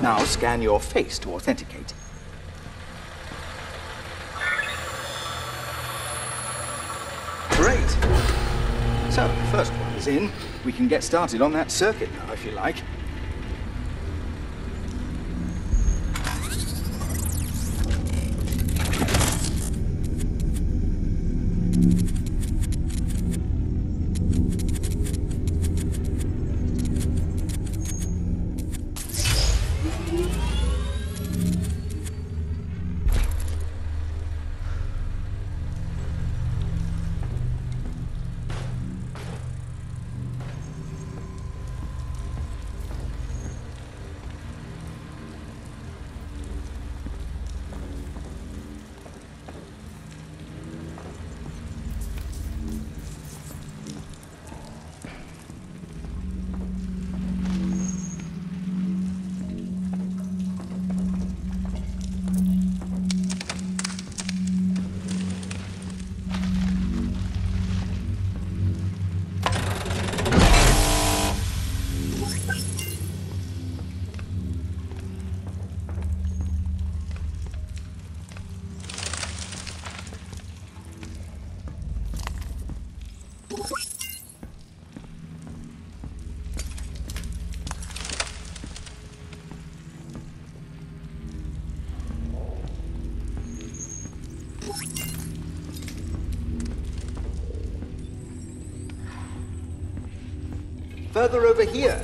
Now scan your face to authenticate. Great. So, the first one is in. We can get started on that circuit now, if you like. Further over here.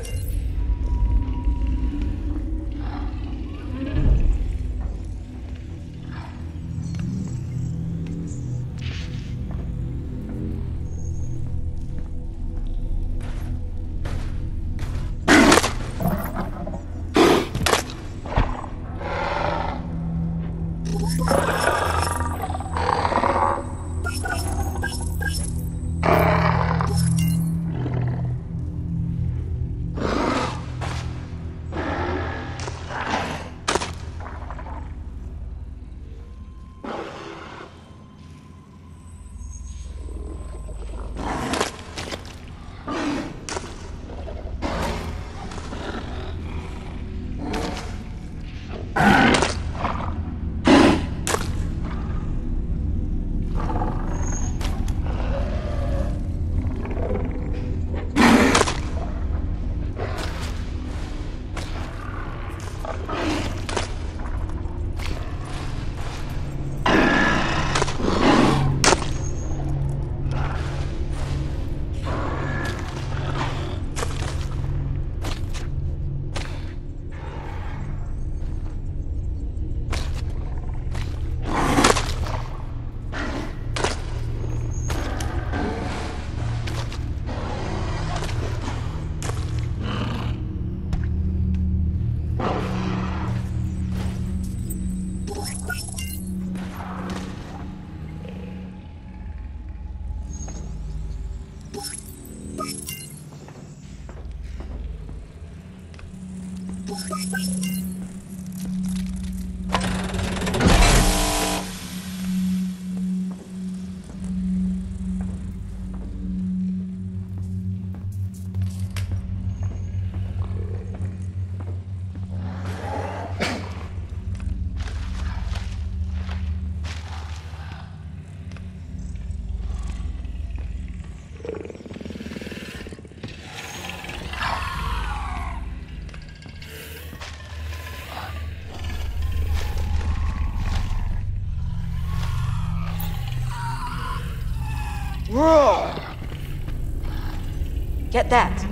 Get that.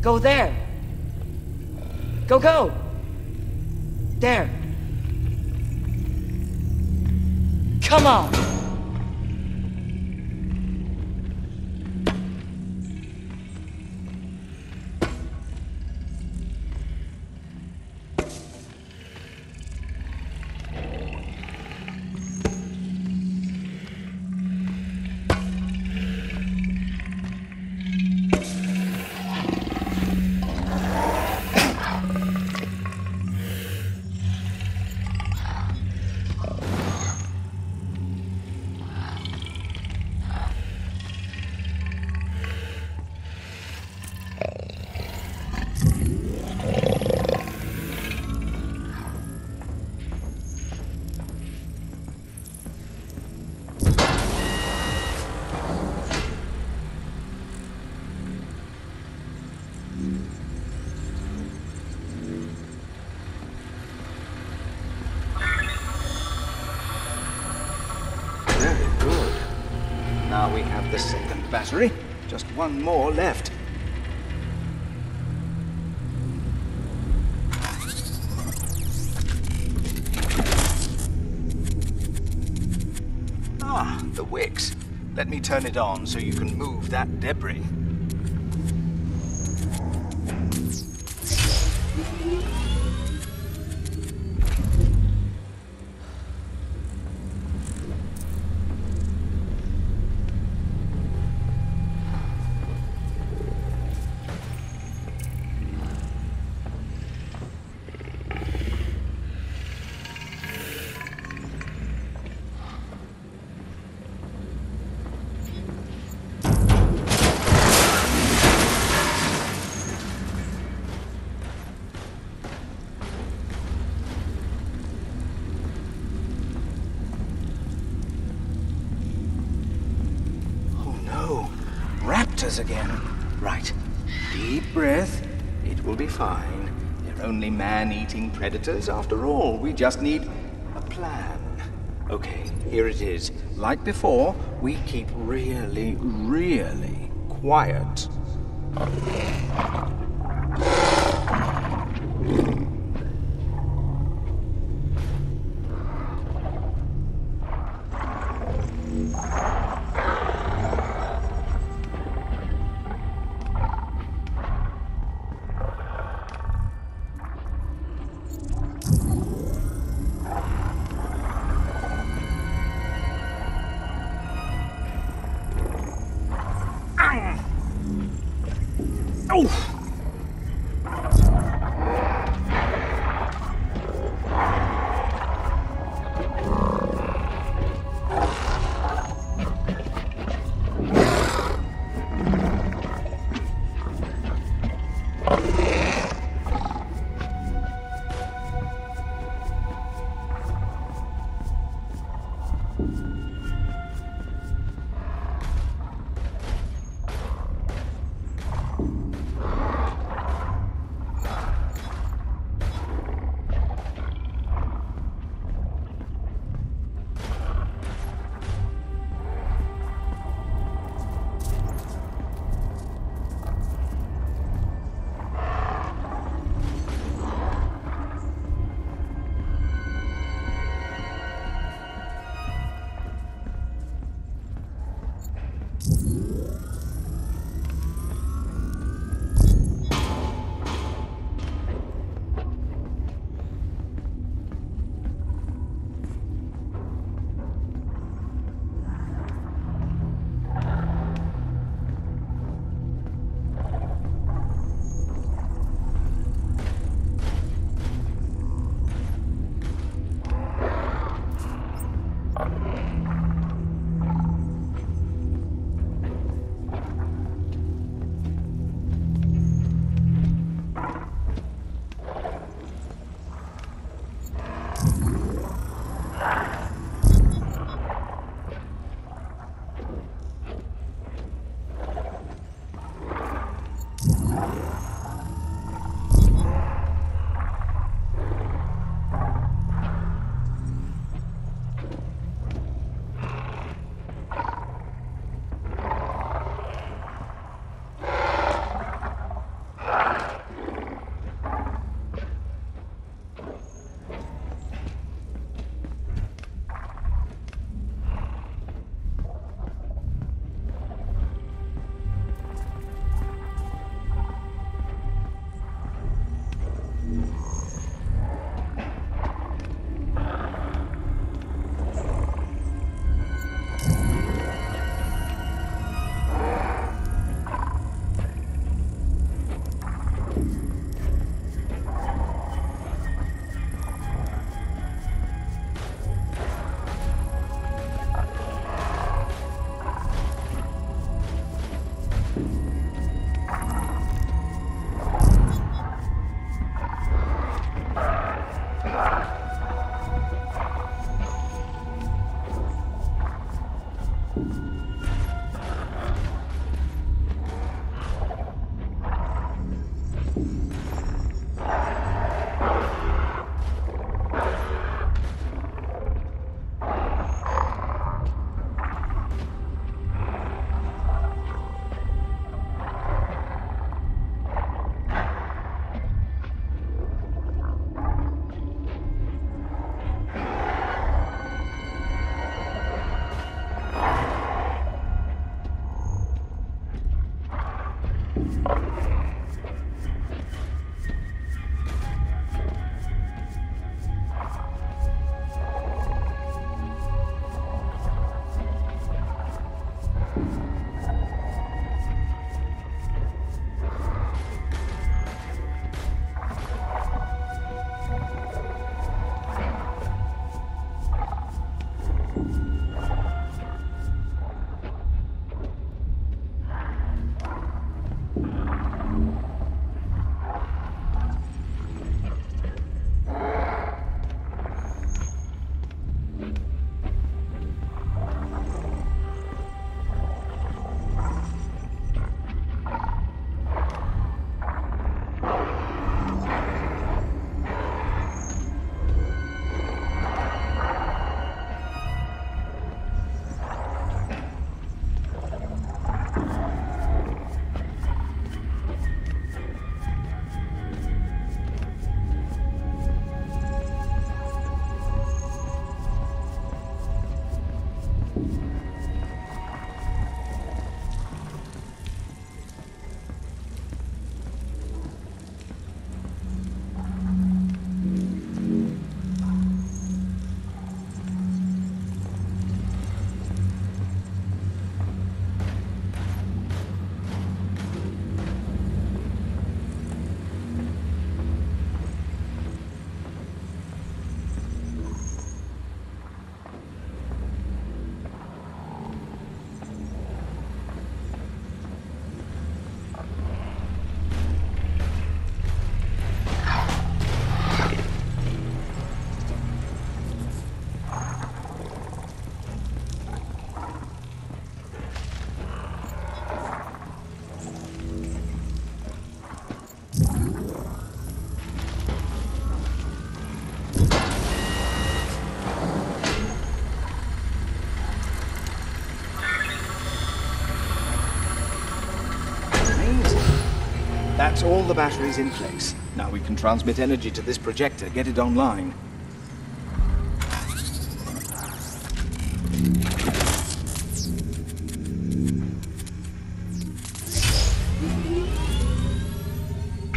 Go there. Go. There. Come on. Now we have the second battery. Just one more left. Ah, the wicks. Let me turn it on so you can move that debris. Again. Right. Deep breath. It will be fine. They're only man-eating predators after all. We just need a plan. Okay, here it is. Like before, we keep really, really quiet. That's all the batteries in place. Now we can transmit energy to this projector, get it online.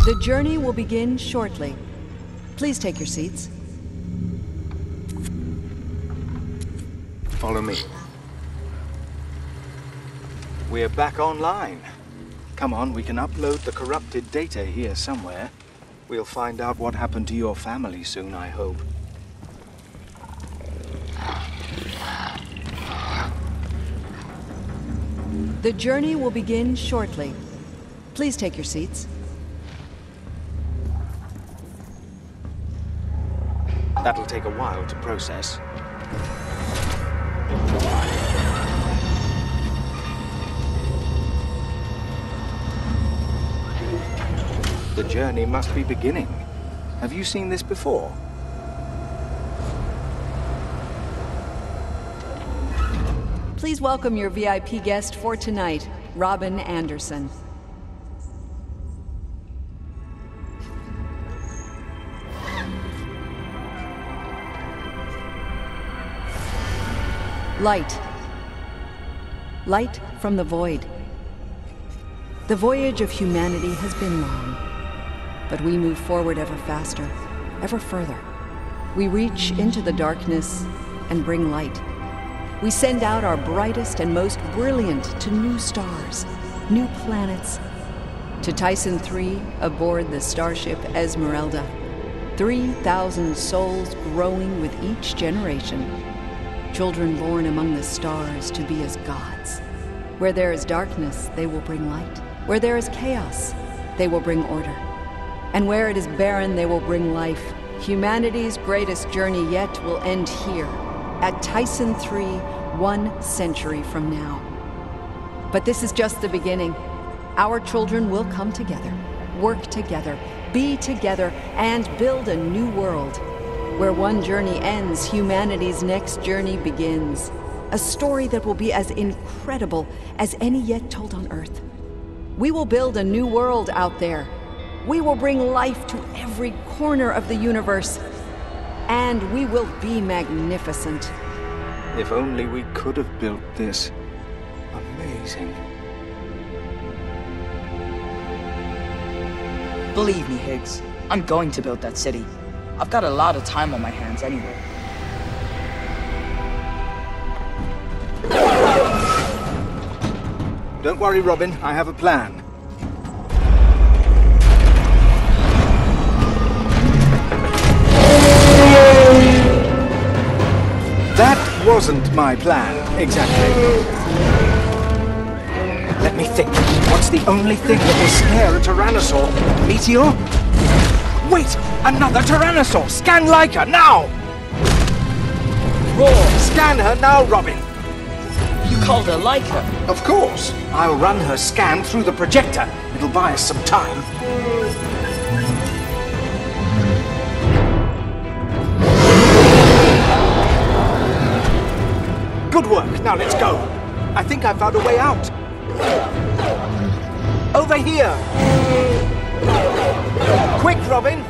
The journey will begin shortly. Please take your seats. Follow me. We're back online. Come on, we can upload the corrupted data here somewhere. We'll find out what happened to your family soon, I hope. The journey will begin shortly. Please take your seats. That'll take a while to process. The journey must be beginning. Have you seen this before? Please welcome your VIP guest for tonight, Robin Anderson. Light. Light from the void. The voyage of humanity has been long, but we move forward ever faster, ever further. We reach into the darkness and bring light. We send out our brightest and most brilliant to new stars, new planets. To Tyson III aboard the starship Esmeralda. 3,000 souls growing with each generation. Children born among the stars to be as gods. Where there is darkness, they will bring light. Where there is chaos, they will bring order. And where it is barren, they will bring life. Humanity's greatest journey yet will end here, at Tyson III, 1 century from now. But this is just the beginning. Our children will come together, work together, be together, and build a new world. Where one journey ends, humanity's next journey begins. A story that will be as incredible as any yet told on Earth. We will build a new world out there. We will bring life to every corner of the universe. And we will be magnificent. If only we could have built this. Amazing. Believe me, Higgs, I'm going to build that city. I've got a lot of time on my hands anyway. Don't worry, Robin. I have a plan. That wasn't my plan, exactly. Let me think. What's the only thing that will scare a Tyrannosaur? Meteor? Wait! Another Tyrannosaur! Scan Laika, now! Roar! Scan her now, Robin! You called her Laika? Of course! I'll run her scan through the projector. It'll buy us some time. Good work. Now let's go. I think I found a way out. Over here! Quick, Robin!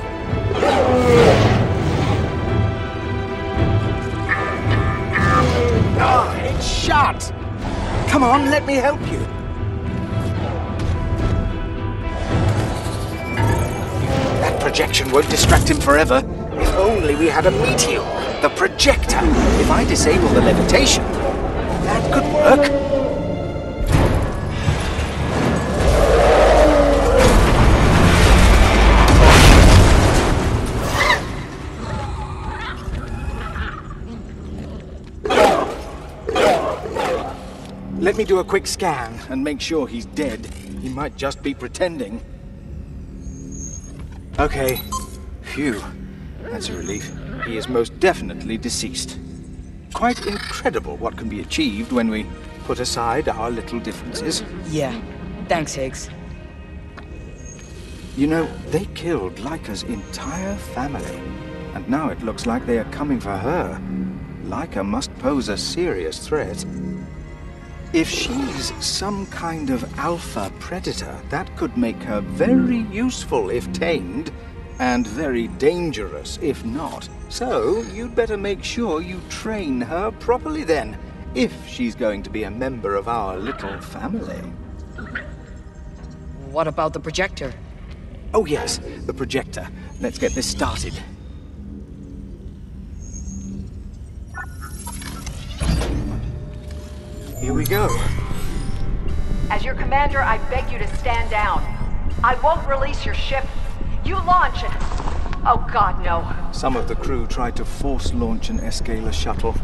Ah, it's shut! Come on, let me help you. That projection won't distract him forever. If only we had a meteor. The projector. If I disable the levitation, that could work. Let me do a quick scan and make sure he's dead. He might just be pretending. Okay. Phew. That's a relief. He is most definitely deceased. Quite incredible what can be achieved when we put aside our little differences. Yeah. Thanks, Higgs. You know, they killed Laika's entire family. And now it looks like they are coming for her. Laika must pose a serious threat. If she's some kind of alpha predator, that could make her very useful if tamed, and very dangerous if not. So, you'd better make sure you train her properly then, if she's going to be a member of our little family. What about the projector? Oh yes, the projector. Let's get this started. Here we go. As your commander, I beg you to stand down. I won't release your ship. You launch it. Oh God, no. Some of the crew tried to force launch an Escala shuttle.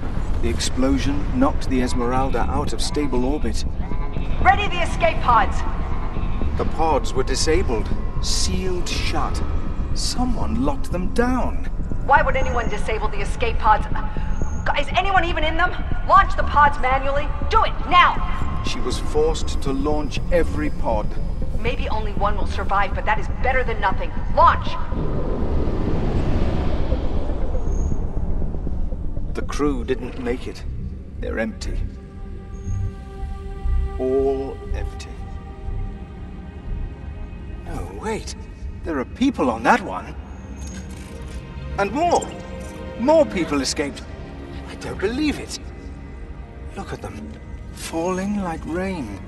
The explosion knocked the Esmeralda out of stable orbit. Ready the escape pods. The pods were disabled, sealed shut. Someone locked them down. Why would anyone disable the escape pods? Is anyone even in them? Launch the pods manually. Do it, now! She was forced to launch every pod. Maybe only one will survive, but that is better than nothing. Launch! The crew didn't make it. They're empty. All empty. No, wait. There are people on that one. And more! More people escaped. I don't believe it. Look at them. Falling like rain.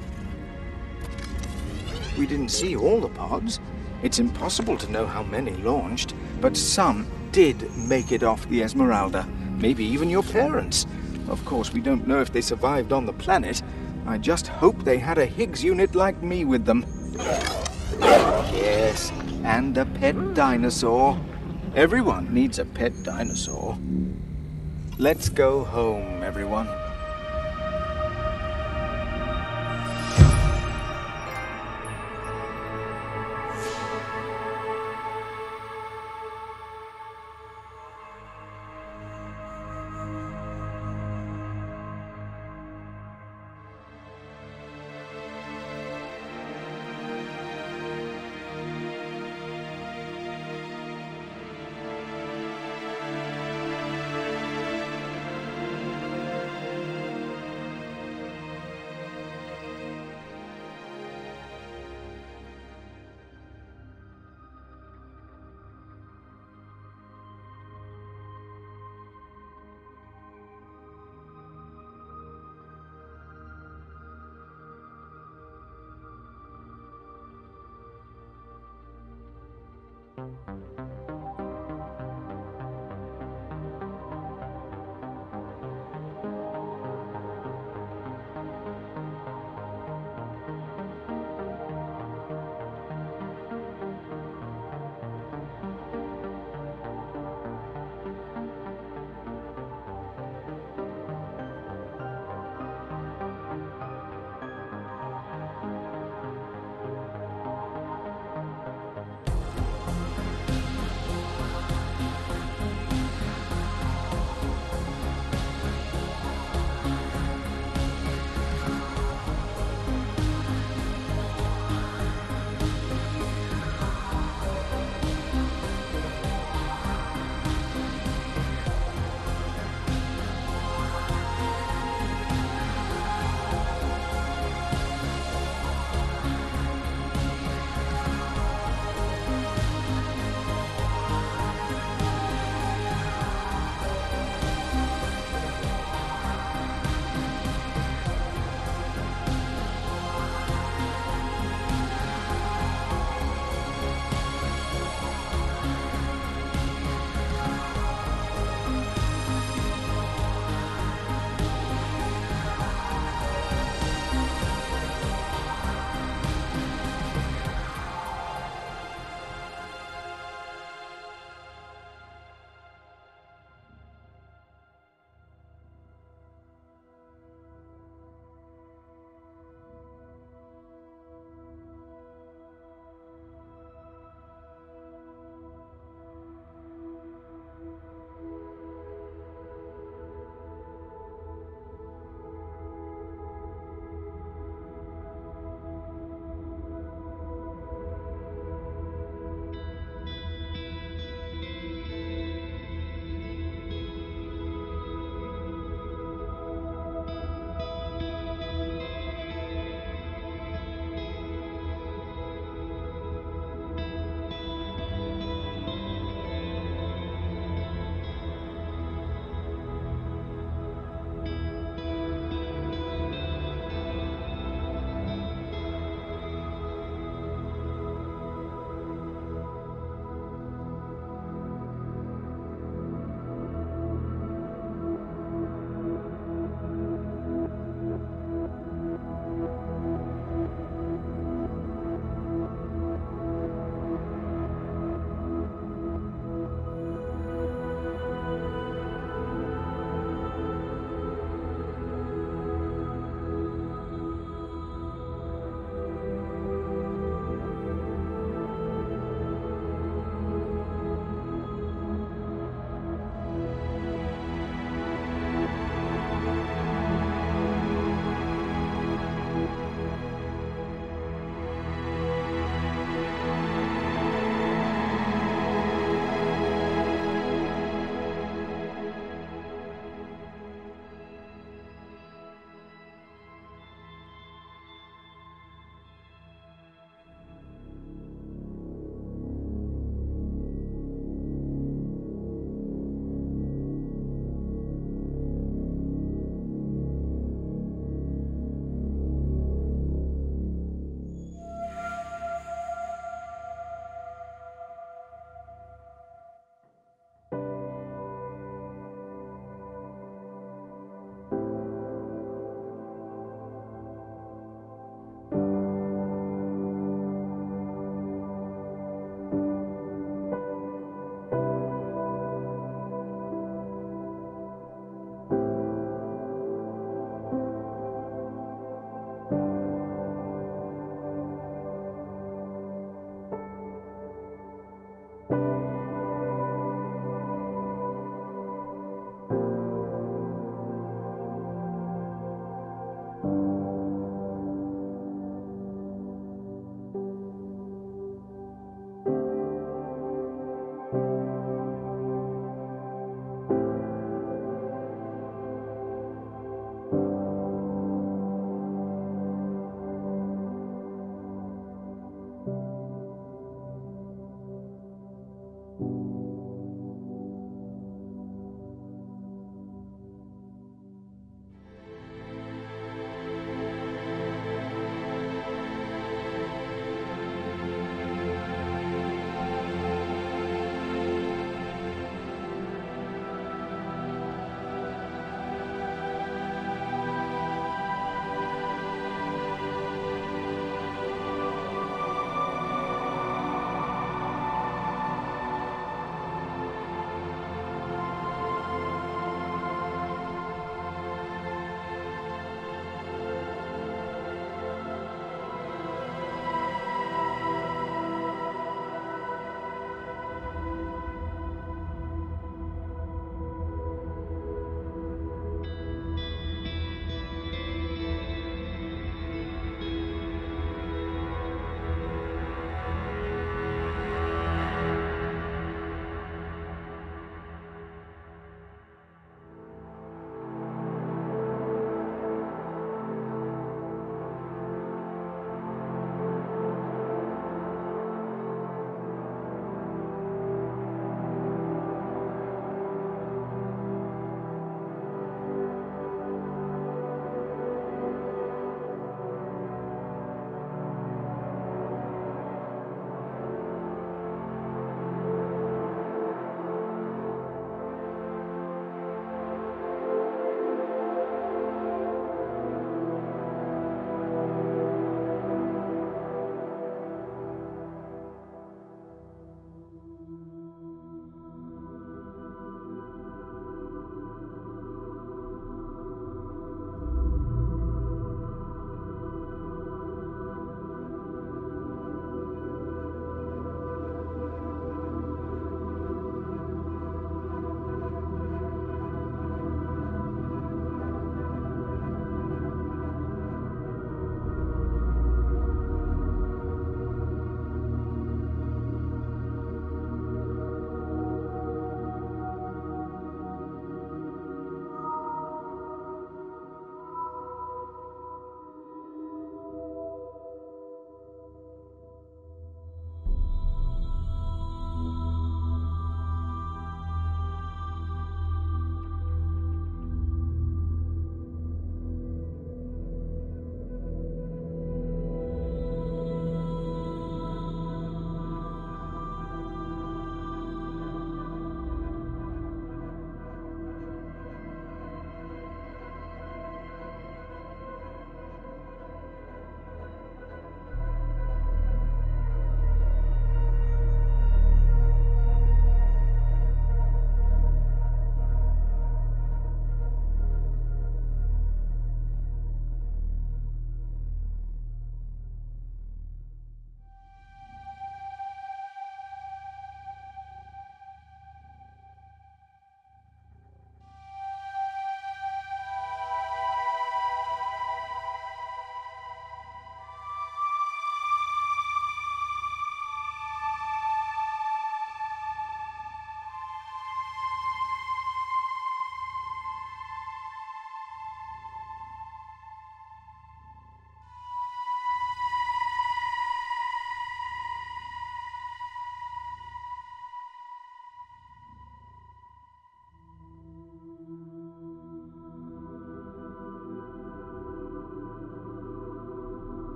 We didn't see all the pods. It's impossible to know how many launched, but some did make it off the Esmeralda. Maybe even your parents. Of course, we don't know if they survived on the planet. I just hope they had a HIGS unit like me with them. Yes, and a pet dinosaur. Everyone needs a pet dinosaur. Let's go home, everyone.